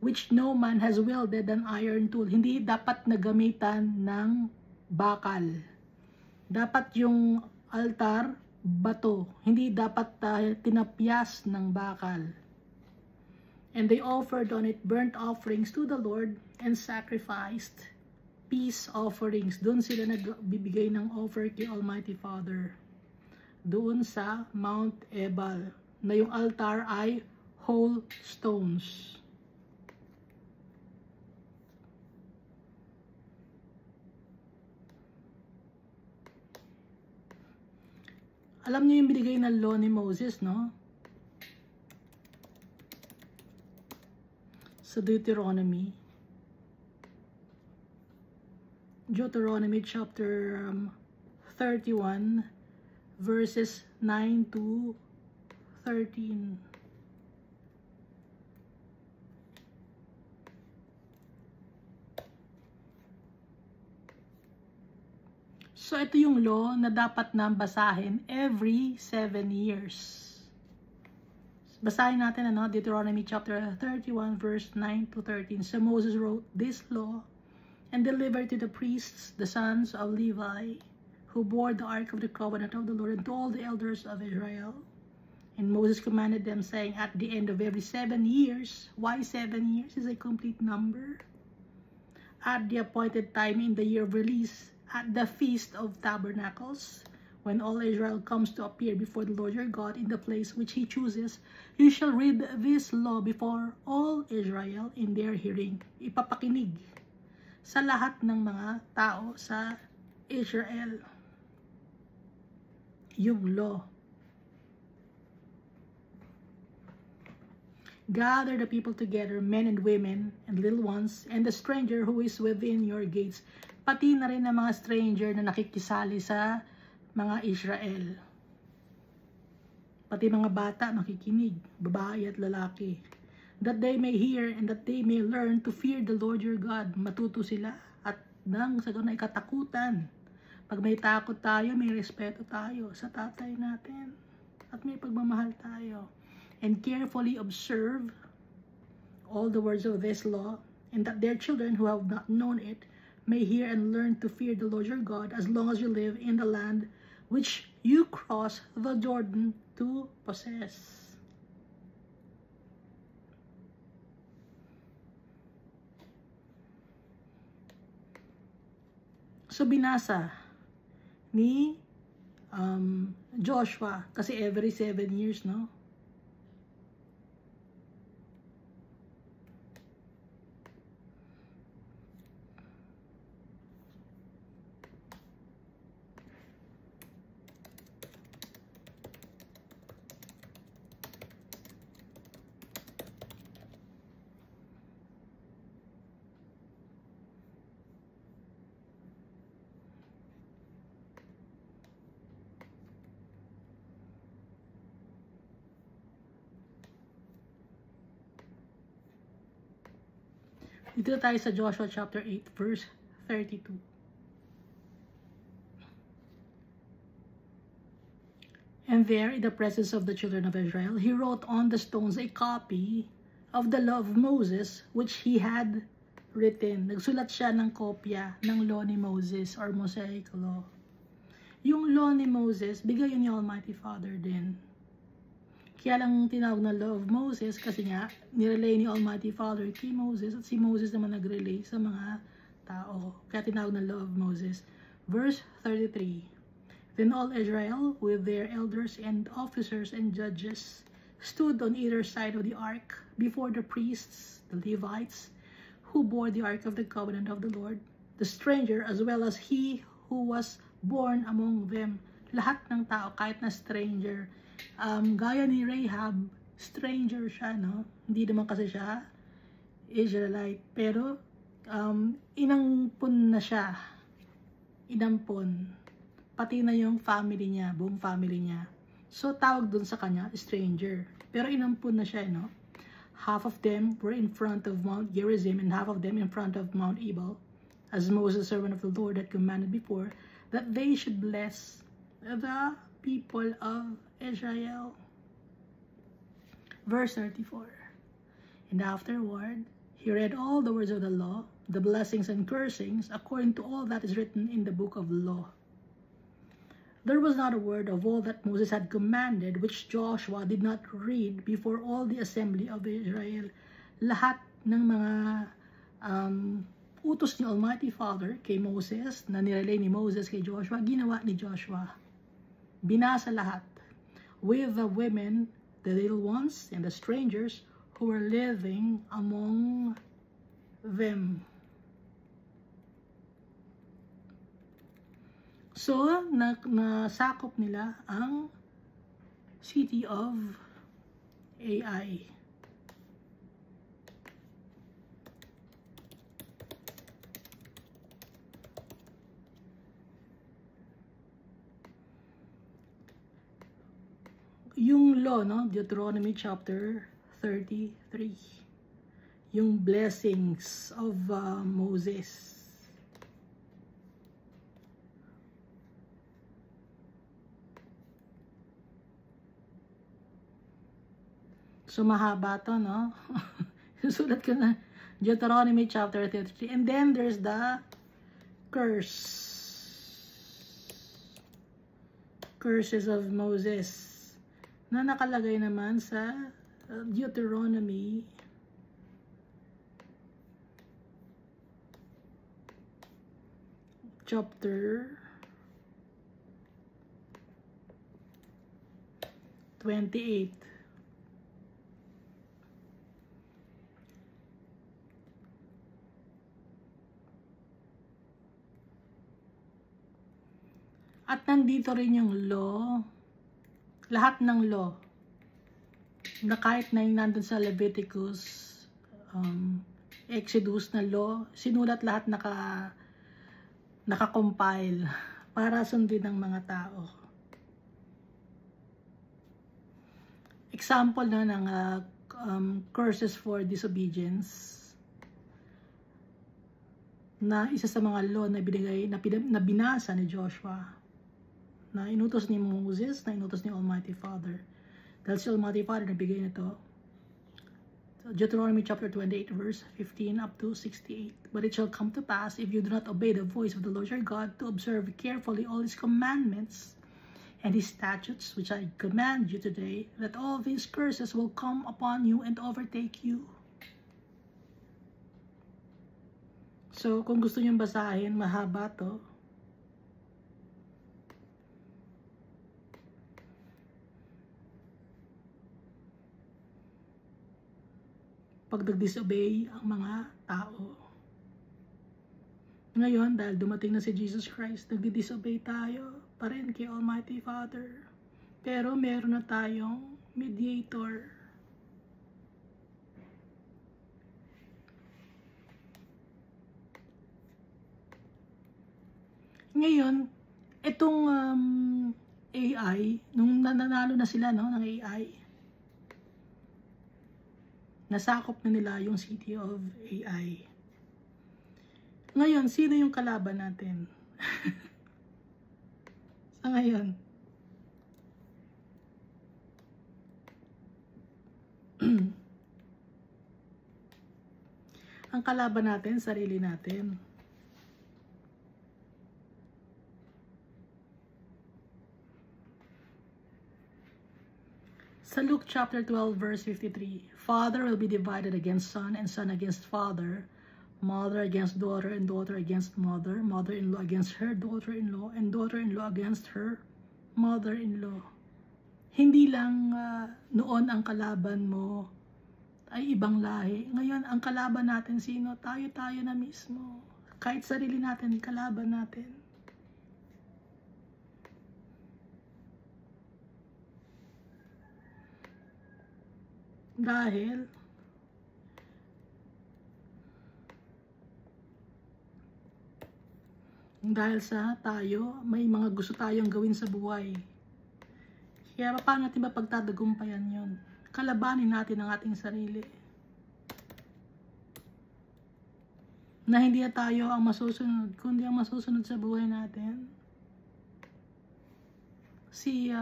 which no man has wielded an iron tool. Hindi dapat nagamitan ng bakal. Dapat yung altar, bato. Hindi dapat tinapyas ng bakal. And they offered on it burnt offerings to the Lord and sacrificed peace offerings. Doon sila nagbibigay ng offer kay Almighty Father. Doon sa Mount Ebal, na yung altar ay whole stones. Alam niyo yung binigay na law ni Moses, no? Sa Deuteronomy chapter 31 verses 9 to 13. So, ito yung law na dapat na basahin every 7 years. Basahin natin, Deuteronomy chapter 31, verse 9 to 13. So, Moses wrote this law and delivered to the priests, the sons of Levi, who bore the ark of the covenant of the Lord, and to all the elders of Israel. And Moses commanded them, saying, at the end of every 7 years, why 7 years is a complete number? At the appointed time in the year of release, at the Feast of Tabernacles, when all Israel comes to appear before the Lord your God in the place which he chooses, you shall read this law before all Israel in their hearing. Ipapakinig sa lahat ng mga tao sa Israel yung law. Gather the people together, men and women and little ones, and the stranger who is within your gates. Pati na rin ang mga stranger na nakikisali sa mga Israel. Pati mga bata makikinig, babae at lalaki. That they may hear and that they may learn to fear the Lord your God. Matuto sila at nang sa ganun ay katakutan. Pag may takot tayo, may respeto tayo sa tatay natin. At may pagmamahal tayo. And carefully observe all the words of this law, and that their children who have not known it may hear and learn to fear the Lord your God as long as you live in the land which you cross the Jordan to possess. So binasa ni Joshua kasi every 7 years, no? Dito tayo sa Joshua chapter 8 verse 32. And there, in the presence of the children of Israel, he wrote on the stones a copy of the law of Moses, which he had written. Nagsulat siya ng kopya ng law ni Moses or Mosaic law. Yung law ni Moses, bigay yun ni Almighty Father din. Kaya lang tinawag na law of Moses kasi nga nirelay ni Almighty Father kay Moses at si Moses naman nagrelay sa mga tao. Kaya tinawag na law of Moses. Verse 33. Then all Israel with their elders and officers and judges stood on either side of the ark before the priests, the Levites, who bore the ark of the covenant of the Lord, the stranger as well as he who was born among them. Lahat ng tao, kahit na stranger. Gaya ni Rahab, stranger siya, no? Hindi naman kasi siya Israelite, pero inampon na siya. Inampon. Pati na yung family niya, buong family niya. So, tawag dun sa kanya, stranger. Pero inampun na siya, no? Half of them were in front of Mount Gerizim and half of them in front of Mount Ebal, as Moses, servant of the Lord, had commanded before, that they should bless the people of Israel. Verse 34. And afterward, he read all the words of the law, the blessings and cursings, according to all that is written in the book of the law. There was not a word of all that Moses had commanded which Joshua did not read before all the assembly of Israel. Lahat ng mga utos ni Almighty Father kay Moses, na nirelay ni Moses kay Joshua, ginawa ni Joshua. Binasa lahat. With the women, the little ones, and the strangers who were living among them. So, nasakop nila ang city of Ai. Yung law, no? Deuteronomy chapter 33. Yung blessings of Moses. So, mahaba to, no? Susulat ko na. Deuteronomy chapter 33. And then, there's the curses of Moses, na nakalagay naman sa Deuteronomy chapter 28. At nandito rin yung law, lahat ng law, na kahit na yung nandun sa Leviticus, Exodus na law, sinulat lahat naka-compile para sundin ng mga tao. Example na ng curses for disobedience, na isa sa mga law na binasa ni Joshua, na inutos ni Moses, na inutos ni Almighty Father. Dahil si Almighty Father nabigay nito. So, Deuteronomy chapter 28 verse 15 up to 68. But it shall come to pass, if you do not obey the voice of the Lord your God, to observe carefully all his commandments and his statutes, which I command you today, that all these curses will come upon you and overtake you. So, kung gusto niyong basahin, mahaba to. Pag nag-disobey ang mga tao. Ngayon, dahil dumating na si Jesus Christ, nag-disobey tayo pa rin kay Almighty Father. Pero meron na tayong mediator. Ngayon, itong AI, nung nanalo na sila, no, ng AI, nasakop na nila yung city of AI. Ngayon, sino yung kalaban natin? Sa ngayon. Ang kalaban natin, sarili natin. Sa Luke chapter 12 verse 53, father will be divided against son, and son against father, mother against daughter, and daughter against mother, mother-in-law against her daughter-in-law, and daughter-in-law against her mother-in-law. Hindi lang noon ang kalaban mo ay ibang lahi. Ngayon, ang kalaban natin sino? Tayo-tayo na mismo. Kahit sarili natin, kalaban natin. Dahil sa tayo, may mga gusto tayong gawin sa buhay. Kaya paano natin mapagtatagumpayan yun? Kalabanin natin ang ating sarili. Na hindi na tayo ang masusunod, kundi ang masusunod sa buhay natin. Si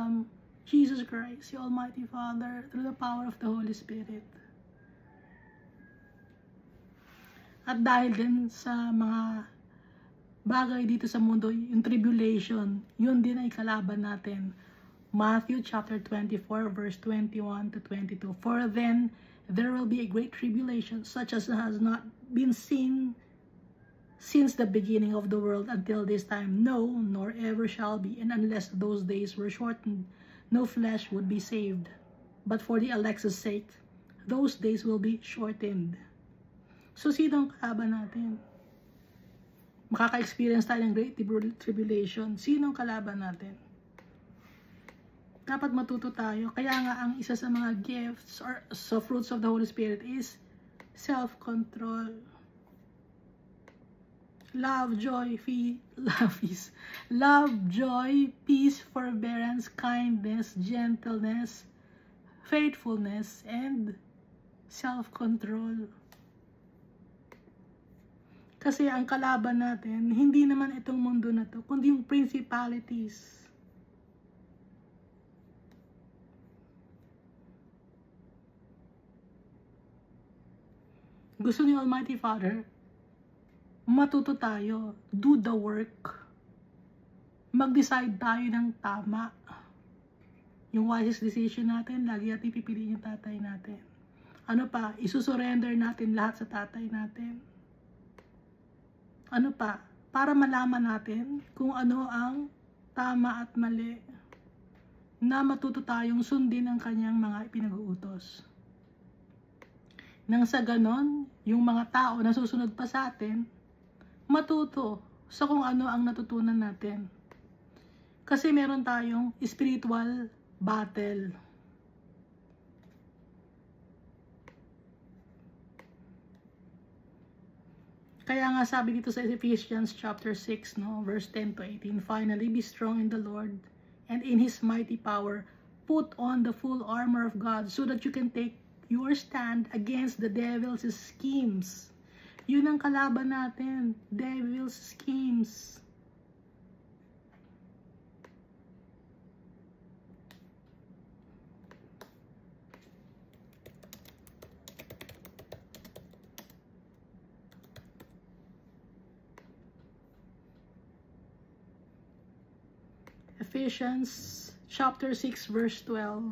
Jesus Christ, si Almighty Father, through the power of the Holy Spirit. At dahil din sa mga bagay dito sa mundo, yung tribulation, yun din ay kalaban natin. Matthew chapter 24 verse 21 to 22. For then there will be a great tribulation, such as has not been seen since the beginning of the world until this time, no, nor ever shall be. And unless those days were shortened, no flesh would be saved. But for the elect's sake, those days will be shortened. So, sino ang kalaban natin? Makaka-experience tayo ng great tribulation. Sino ang kalaban natin? Dapat matuto tayo. Kaya nga, ang isa sa mga gifts or so fruits of the Holy Spirit is self-control. Love, joy, peace, forbearance, kindness, gentleness, faithfulness, and self-control. Kasi ang kalaban natin, hindi naman itong mundo na to, kundi yung principalities. Gusto ni Almighty Father, matuto tayo, do the work, mag-decide tayo ng tama. Yung wisest decision natin, lagi natin pipiliin yung tatay natin. Ano pa, isusurrender natin lahat sa tatay natin. Ano pa, para malaman natin kung ano ang tama at mali, na matuto tayong sundin ang kanyang mga ipinag-uutos. Nang sa ganon, yung mga tao na susunod pa sa atin, matuto sa kung ano ang natutunan natin. Kasi meron tayong spiritual battle. Kaya nga sabi dito sa Ephesians chapter 6, no, verse 10 to 18, finally, be strong in the Lord and in His mighty power. Put on the full armor of God so that you can take your stand against the devil's schemes. Yun ang kalaban natin, devil's schemes. Ephesians chapter 6 verse 12.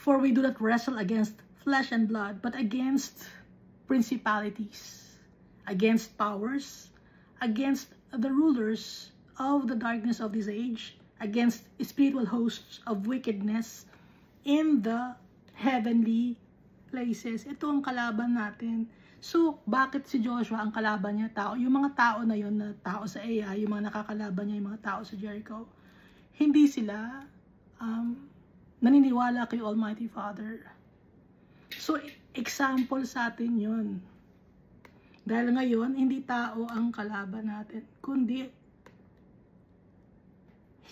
For we do not wrestle against flesh and blood, but against principalities, against powers, against the rulers of the darkness of this age, against spiritual hosts of wickedness in the heavenly places. Ito ang kalaban natin. So, bakit si Joshua ang kalaban niya tao? Yung mga tao na yun, na tao sa Ai, yung mga nakakalaban niya, yung mga tao sa Jericho, hindi sila naniniwala kay Almighty Father. So, example sa atin yun. Dahil ngayon, hindi tao ang kalaban natin, kundi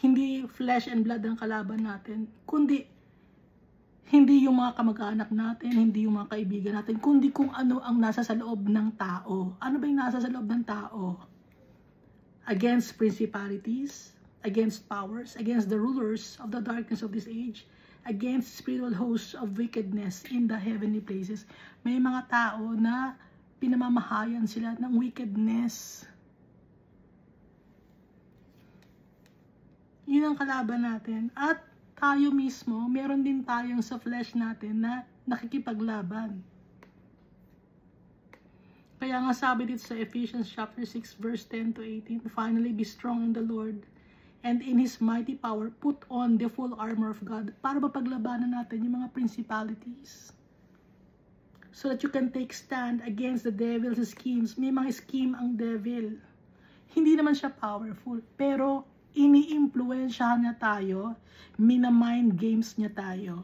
hindi flesh and blood ang kalaban natin, kundi hindi yung mga kamag-anak natin, hindi yung mga kaibigan natin, kundi kung ano ang nasa sa loob ng tao. Ano ba yung nasa sa loob ng tao? Against principalities, against powers, against the rulers of the darkness of this age, against spiritual hosts of wickedness in the heavenly places. May mga tao na pinamamahayan sila ng wickedness. Yun ang kalaban natin. At tayo mismo, meron din tayong sa flesh natin na nakikipaglaban. Kaya nga sabi dito sa Ephesians chapter 6 verse 10 to 18, finally be strong in the Lord and in His mighty power, put on the full armor of God, para mapaglabanan natin yung mga principalities. So that you can take stand against the devil's schemes. May mga scheme ang devil. Hindi naman siya powerful, pero ini-influensyahan niya tayo, mina-mind games niya tayo.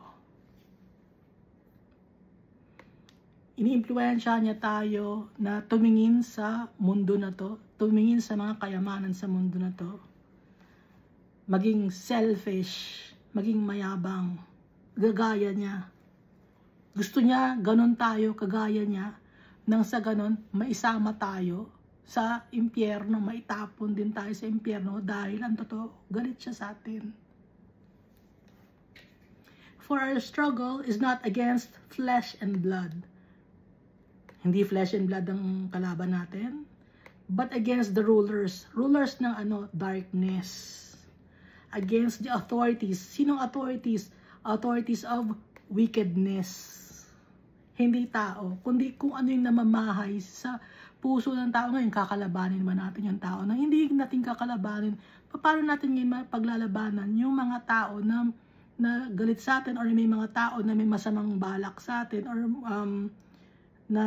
iniimpluwensya niya tayo na tumingin sa mundo na to, tumingin sa mga kayamanan sa mundo na to, maging selfish, maging mayabang, gagaya niya. Gusto niya ganon tayo, kagaya niya, nang sa ganon maisama tayo sa impyerno, maitapon din tayo sa impyerno dahil ang totoo, galit siya sa atin. For our struggle is not against flesh and blood. Hindi flesh and blood ang kalaban natin, but against the rulers. Rulers ng darkness. Against the authorities. Sinong authorities? Authorities of wickedness. Hindi tao, kundi kung ano yung namamahay sa puso ng tao. Ngayon, kakalabanin ba natin yung tao na hindi natin kakalabanin? Paano natin ngayon paglalabanan yung mga tao na galit sa atin, or may mga tao na may masamang balak sa atin, or na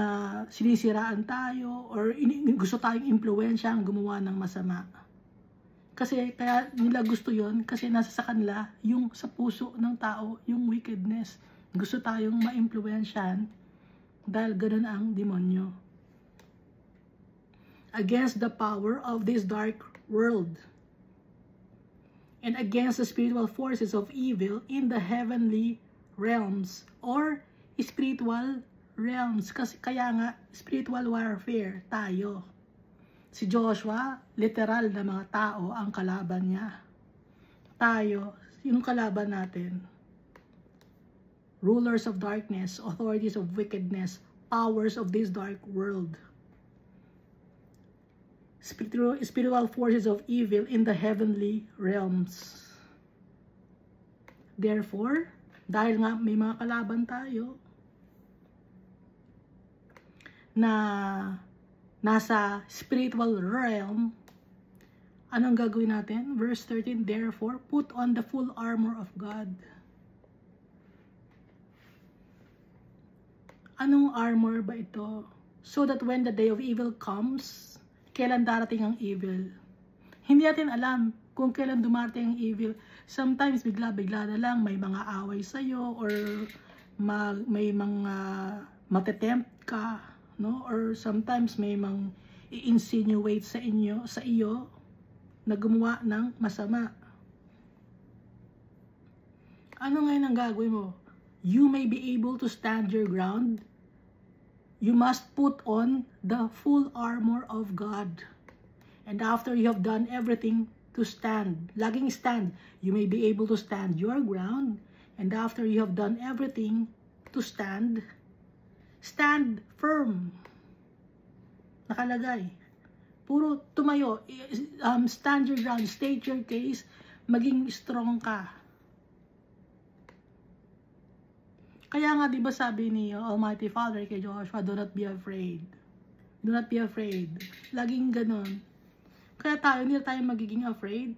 sinisiraan tayo, or gusto tayong impluwensyang gumawa ng masama. Kasi kaya nila gusto yon, kasi nasa sa kanila yung sa puso ng tao, yung wickedness. Gusto tayong maimpluwensyahan dahil ganoon ang demonyo. Against the power of this dark world and against the spiritual forces of evil in the heavenly realms, or spiritual realms. Kasi kaya nga spiritual warfare tayo. Si Joshua, literal na mga tao ang kalaban niya. Tayo, yung kalaban natin, rulers of darkness, authorities of wickedness, powers of this dark world, spiritual forces of evil in the heavenly realms. Therefore, dahil nga may mga kalaban tayo na nasa spiritual realm, anong gagawin natin? Verse 13, therefore, put on the full armor of God. Anong armor ba ito? So that when the day of evil comes, kailan darating ang evil? Hindi natin alam kung kailan dumarating ang evil. Sometimes bigla-bigla na lang may mga away sa'yo, or may mga matetempt ka, no? Or sometimes may mga i-insinuate sa iyo na gumawa ng masama. Ano ngayon ang gagawin mo? You may be able to stand your ground. You must put on the full armor of God. And after you have done everything to stand, laging stand, you may be able to stand your ground. And after you have done everything to stand, stand firm. Nakalagay. Puro tumayo. Stand your ground. State your case. Maging strong ka. Kaya nga, di ba sabi ni Almighty Father kay Joshua, do not be afraid. Do not be afraid. Laging ganon. Kaya tayo, hindi tayo magiging afraid.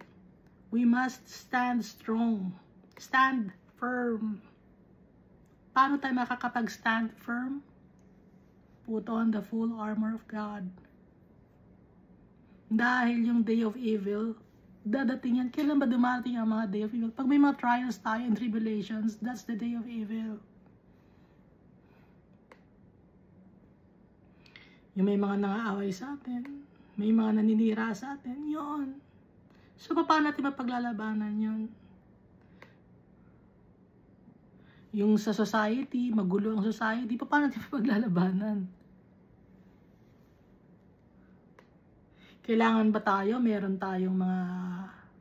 We must stand strong. Stand firm. Paano tayo makakapag-stand firm? Put on the full armor of God. Dahil yung day of evil, dadating yan. Kailan ba dumating ang mga day of evil? Pag may mga trials tayo and tribulations, that's the day of evil. Yung may mga nangaaway sa atin, may mga naninira sa atin, yun. So, paano natin mapaglalabanan yun? Yung sa society, magulo ang society, paano natin mapaglalabanan? Kailangan ba tayo, meron tayong mga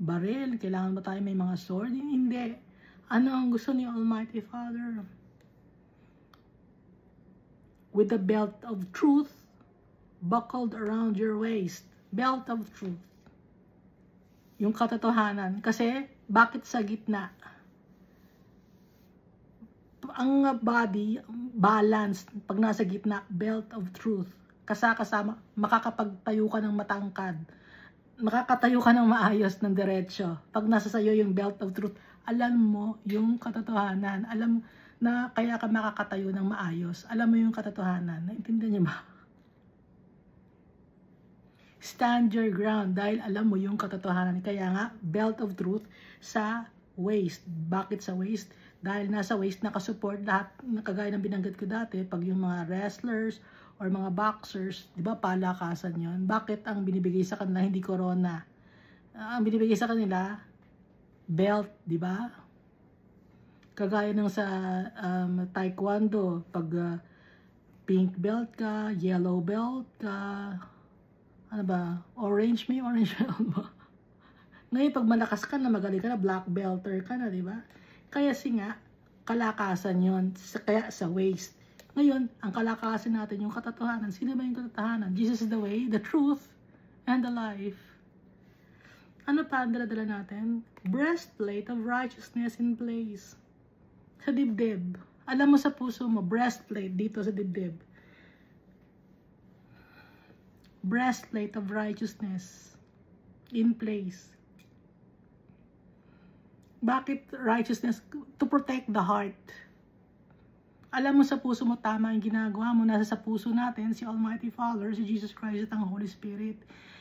baril? Kailangan ba tayo may mga sword? Hindi. Ano ang gusto ni Almighty Father? With the belt of truth buckled around your waist. Belt of truth. Yung katotohanan. Kasi, bakit sa gitna? Ang body, balanced. Pag nasa gitna, belt of truth. Kasama, makakapagtayo ka ng matangkad. Makakatayo ka ng maayos, ng diretsyo. Pag nasa sayo yung belt of truth, alam mo yung katotohanan. Alam na kaya ka makakatayo ng maayos. Alam mo yung katotohanan. Naintindihan niyo ba? Stand your ground dahil alam mo yung katotohanan. Kaya nga, belt of truth sa waist. Bakit sa waist? Dahil nasa waist nakasupport lahat, kagaya ng binanggit ko dati, pag yung mga wrestlers or mga boxers, di ba palakasan yon? Bakit ang binibigay sa kanila hindi corona? Ang binibigay sa kanila, belt, di ba? Kagaya ng sa taekwondo, pag pink belt ka, yellow belt ka, ano ba, orange belt ba? Ngayon, pag malakas ka na, magaling ka na, black belter ka na, di ba? Kaya nga, kalakasan yon, kaya sa waist. Ngayon, ang kalakasan natin, yung katotohanan. Sino ba yung katotohanan? Jesus is the way, the truth, and the life. Ano pa ang dala-dala natin? Breastplate of righteousness in place. Sa dibdib. Alam mo sa puso mo, breastplate dito sa dibdib. Breastplate of righteousness in place. Bakit righteousness? To protect the heart. Alam mo sa puso mo, tama yung ginagawa mo. Nasa sa puso natin, si Almighty Father, si Jesus Christ at ang Holy Spirit.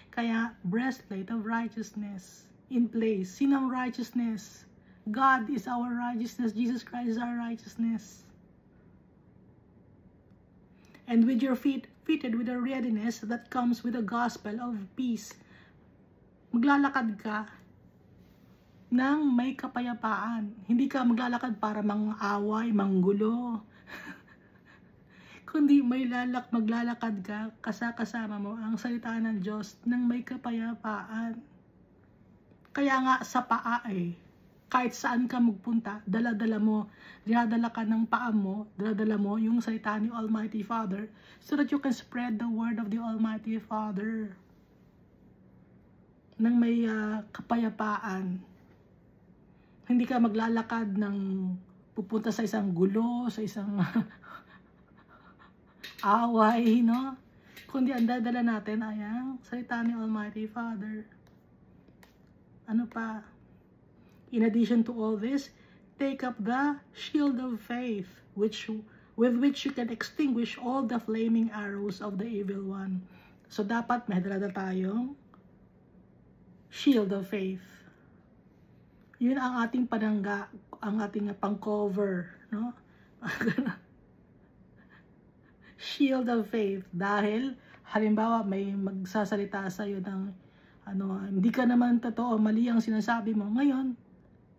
Kaya, breastplate of righteousness in place. Sinang righteousness? God is our righteousness. Jesus Christ is our righteousness. And with your feet fitted with a readiness that comes with the gospel of peace. Maglalakad ka nang may kapayapaan. Hindi ka maglalakad para mang-away, manggulo. Kundi maglalakad ka, kasama mo ang salita ng Diyos nang may kapayapaan. Kaya nga sa paa kahit saan ka magpunta, dala-dala mo, dinadala ka ng paa mo, dala-dala mo yung salita ni Almighty Father so that you can spread the word of the Almighty Father nang may kapayapaan. Hindi ka maglalakad ng pupunta sa isang gulo, sa isang away, no? Kundi ang dadala natin ay ang salita ni Almighty Father. Ano pa? In addition to all this, take up the shield of faith, with which you can extinguish all the flaming arrows of the evil one. So dapat may dala tayong shield of faith. Yun ang ating panangga, ang ating pang-cover, no? Shield of faith. Dahil, halimbawa, may magsasalita sa'yo ng, hindi ka naman totoo, mali ang sinasabi mo. Ngayon,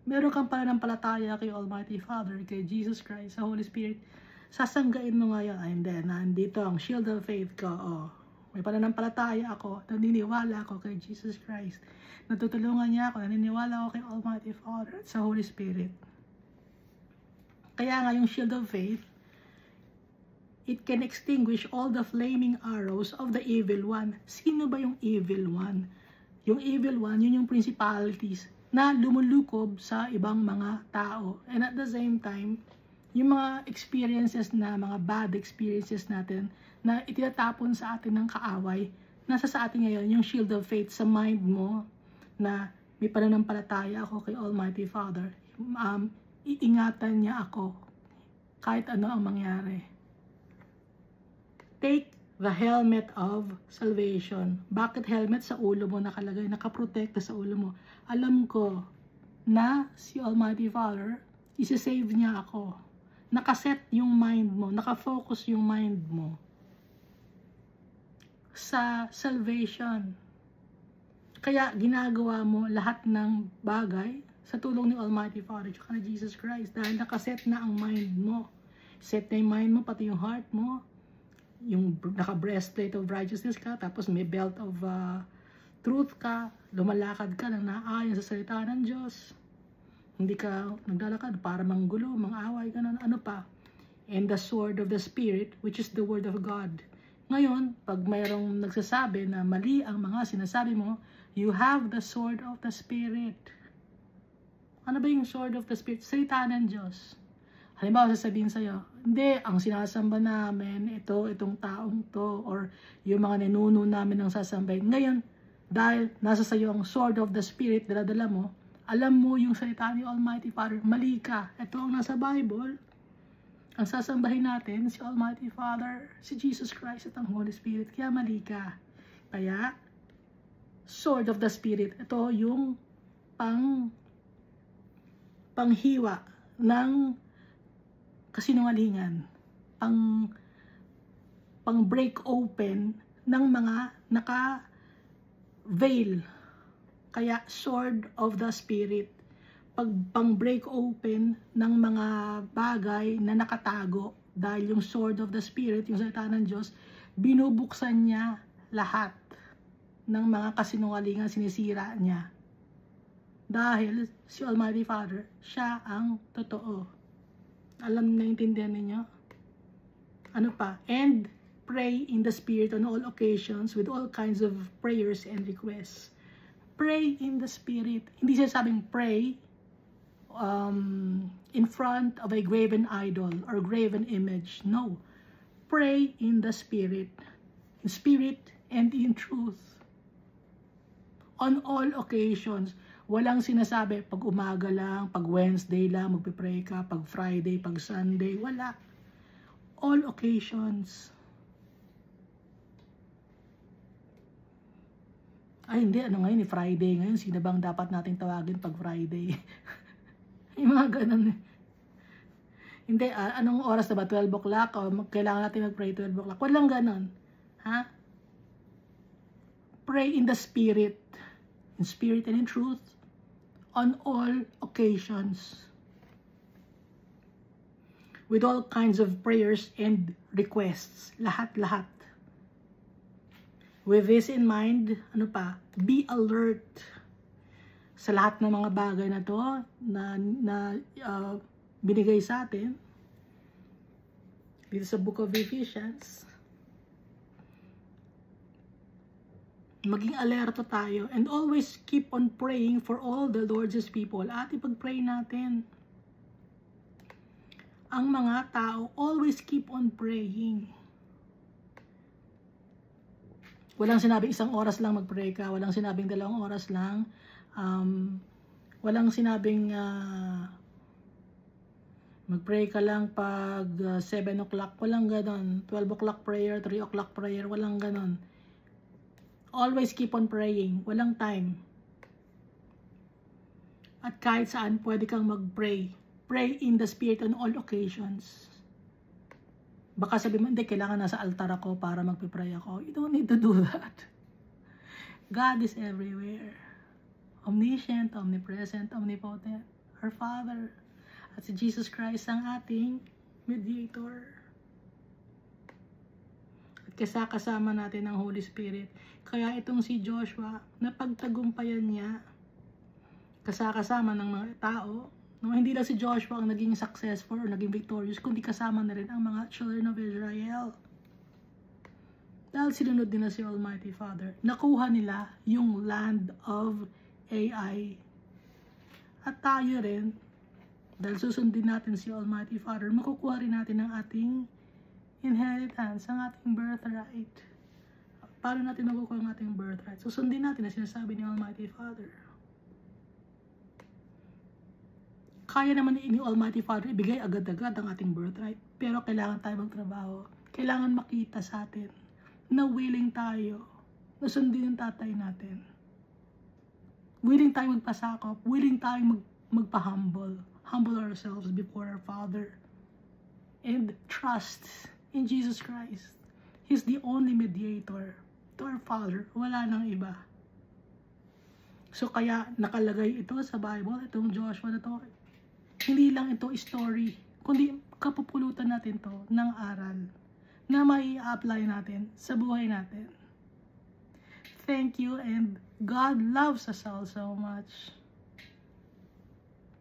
meron kang pananampalataya kay Almighty Father, kay Jesus Christ, sa Holy Spirit. Sasanggain mo ngayon, nandito ang shield of faith ko, may pananampalataya ako, naniniwala ako kay Jesus Christ. Natutulungan niya ako, naniniwala ako kay Almighty Father at sa Holy Spirit. Kaya nga yung shield of faith, it can extinguish all the flaming arrows of the evil one. Sino ba yung evil one? Yung evil one, yun yung principalities na lumulukob sa ibang mga tao. And at the same time, yung mga experiences na, mga bad experiences natin na itinatapon sa atin ng kaaway, nasa sa atin ngayon yung shield of faith sa mind mo na may pananampalataya ako kay Almighty Father. Iingatan niya ako kahit ano ang mangyari. Take the helmet of salvation. Bakit helmet? Sa ulo mo nakalagay, nakaprotekta sa ulo mo. Alam ko na si Almighty Father, isi-save niya ako. Nakaset yung mind mo, nakafocus yung mind mo sa salvation. Kaya ginagawa mo lahat ng bagay sa tulong ni Almighty Father at ni Jesus Christ dahil nakaset na ang mind mo. Set na yung mind mo, pati yung heart mo. Yung naka-breastplate of righteousness ka, tapos may belt of truth ka, lumalakad ka nang naayon sa salita ng Diyos. Hindi ka naglalakad para manggulo, mang-away, ganun, ano pa. And the sword of the Spirit, which is the word of God. Ngayon, pag mayroong nagsasabi na mali ang mga sinasabi mo, you have the sword of the Spirit. Ano ba yung sword of the Spirit? Salita ng Diyos. Halimbawa, sasabihin sa'yo, hindi, ang sinasamba namin, itong taong to, or yung mga ninuno namin ang sasambahin. Ngayon, dahil nasa sa'yo ang sword of the Spirit, dala-dala mo, alam mo yung salita ni Almighty Father, mali ka. Ito ang nasa Bible. Ang sasambahin natin, si Almighty Father, si Jesus Christ at ang Holy Spirit. Kaya mali ka. Kaya, sword of the Spirit. Ito yung panghiwa ng kasinungalingan, pang break open ng mga naka-veil. Kaya sword of the spirit, pang break open ng mga bagay na nakatago, dahil yung sword of the spirit, yung salita ng Diyos, binubuksan niya lahat ng mga kasinungalingan, sinisira niya. Dahil si Almighty Father, siya ang totoo. Alam, naintindihan ninyo? Ano pa? And pray in the Spirit on all occasions with all kinds of prayers and requests. Pray in the Spirit. Hindi siya sabing pray in front of a graven idol or graven image. No. Pray in the Spirit. In spirit and in truth. On all occasions. Walang sinasabi, pag umaga lang, pag Wednesday lang, magpipray ka, pag Friday, pag Sunday, wala. All occasions. Ay, hindi, ano ngayon, Friday ngayon, sino bang dapat natin tawagin pag Friday? Yung mga ganun. Hindi, anong oras na ba? 12 o'clock? O kailangan natin mag-pray 12 o'clock? Walang ganun. Ha? Pray in the Spirit. In spirit and in truth. On all occasions. With all kinds of prayers and requests. Lahat-lahat. With this in mind, ano pa? Be alert sa lahat ng mga bagay na to na binigay sa atin dito sa Book of Ephesians. Maging alerto tayo and always keep on praying for all the Lord's people. At ipag-pray natin. Ang mga tao, always keep on praying. Walang sinabing 1 oras lang mag-pray ka. Walang sinabing 2 oras lang. Walang sinabing mag-pray ka lang pag 7 o'clock. Walang ganon. 12 o'clock prayer, 3 o'clock prayer. Walang ganon. Always keep on praying. Walang time. At kahit saan pwede kang mag-pray. Pray in the Spirit on all occasions. Baka sabi mo, hindi, kailangan nasa altar ako para magpipray ako. You don't need to do that. God is everywhere. Omniscient, omnipresent, omnipotent. Our Father. At si Jesus Christ ang ating mediator. At kasama natin ang Holy Spirit. Kaya itong si Joshua, napagtagumpayan niya, kasama ng mga tao, no, hindi lang si Joshua ang naging successful or naging victorious, kundi kasama na rin ang mga children of Israel. Dahil sinunod nila si Almighty Father, nakuha nila yung land of Ai. At tayo rin, dahil susundin natin si Almighty Father, makukuha rin natin ang ating inheritance, ang ating birthright. Paano natin makukuha ang ating birthright? Susundin natin na sinasabi ni Almighty Father. Kaya naman ni Almighty Father ibigay agad-agad ang ating birthright. Pero kailangan tayo magtrabaho. Kailangan makita sa atin na willing tayo na sundin yung tatay natin. Willing tayo magpasakop. Willing tayo magpa-humble. Humble ourselves before our Father. And trust in Jesus Christ. He's the only mediator to our Father. Wala nang iba. So kaya nakalagay ito sa Bible, itong Joshua na to. Hindi lang ito story, kundi kapupulutan natin to ng aral na may apply natin sa buhay natin. Thank you, and God loves us all so much.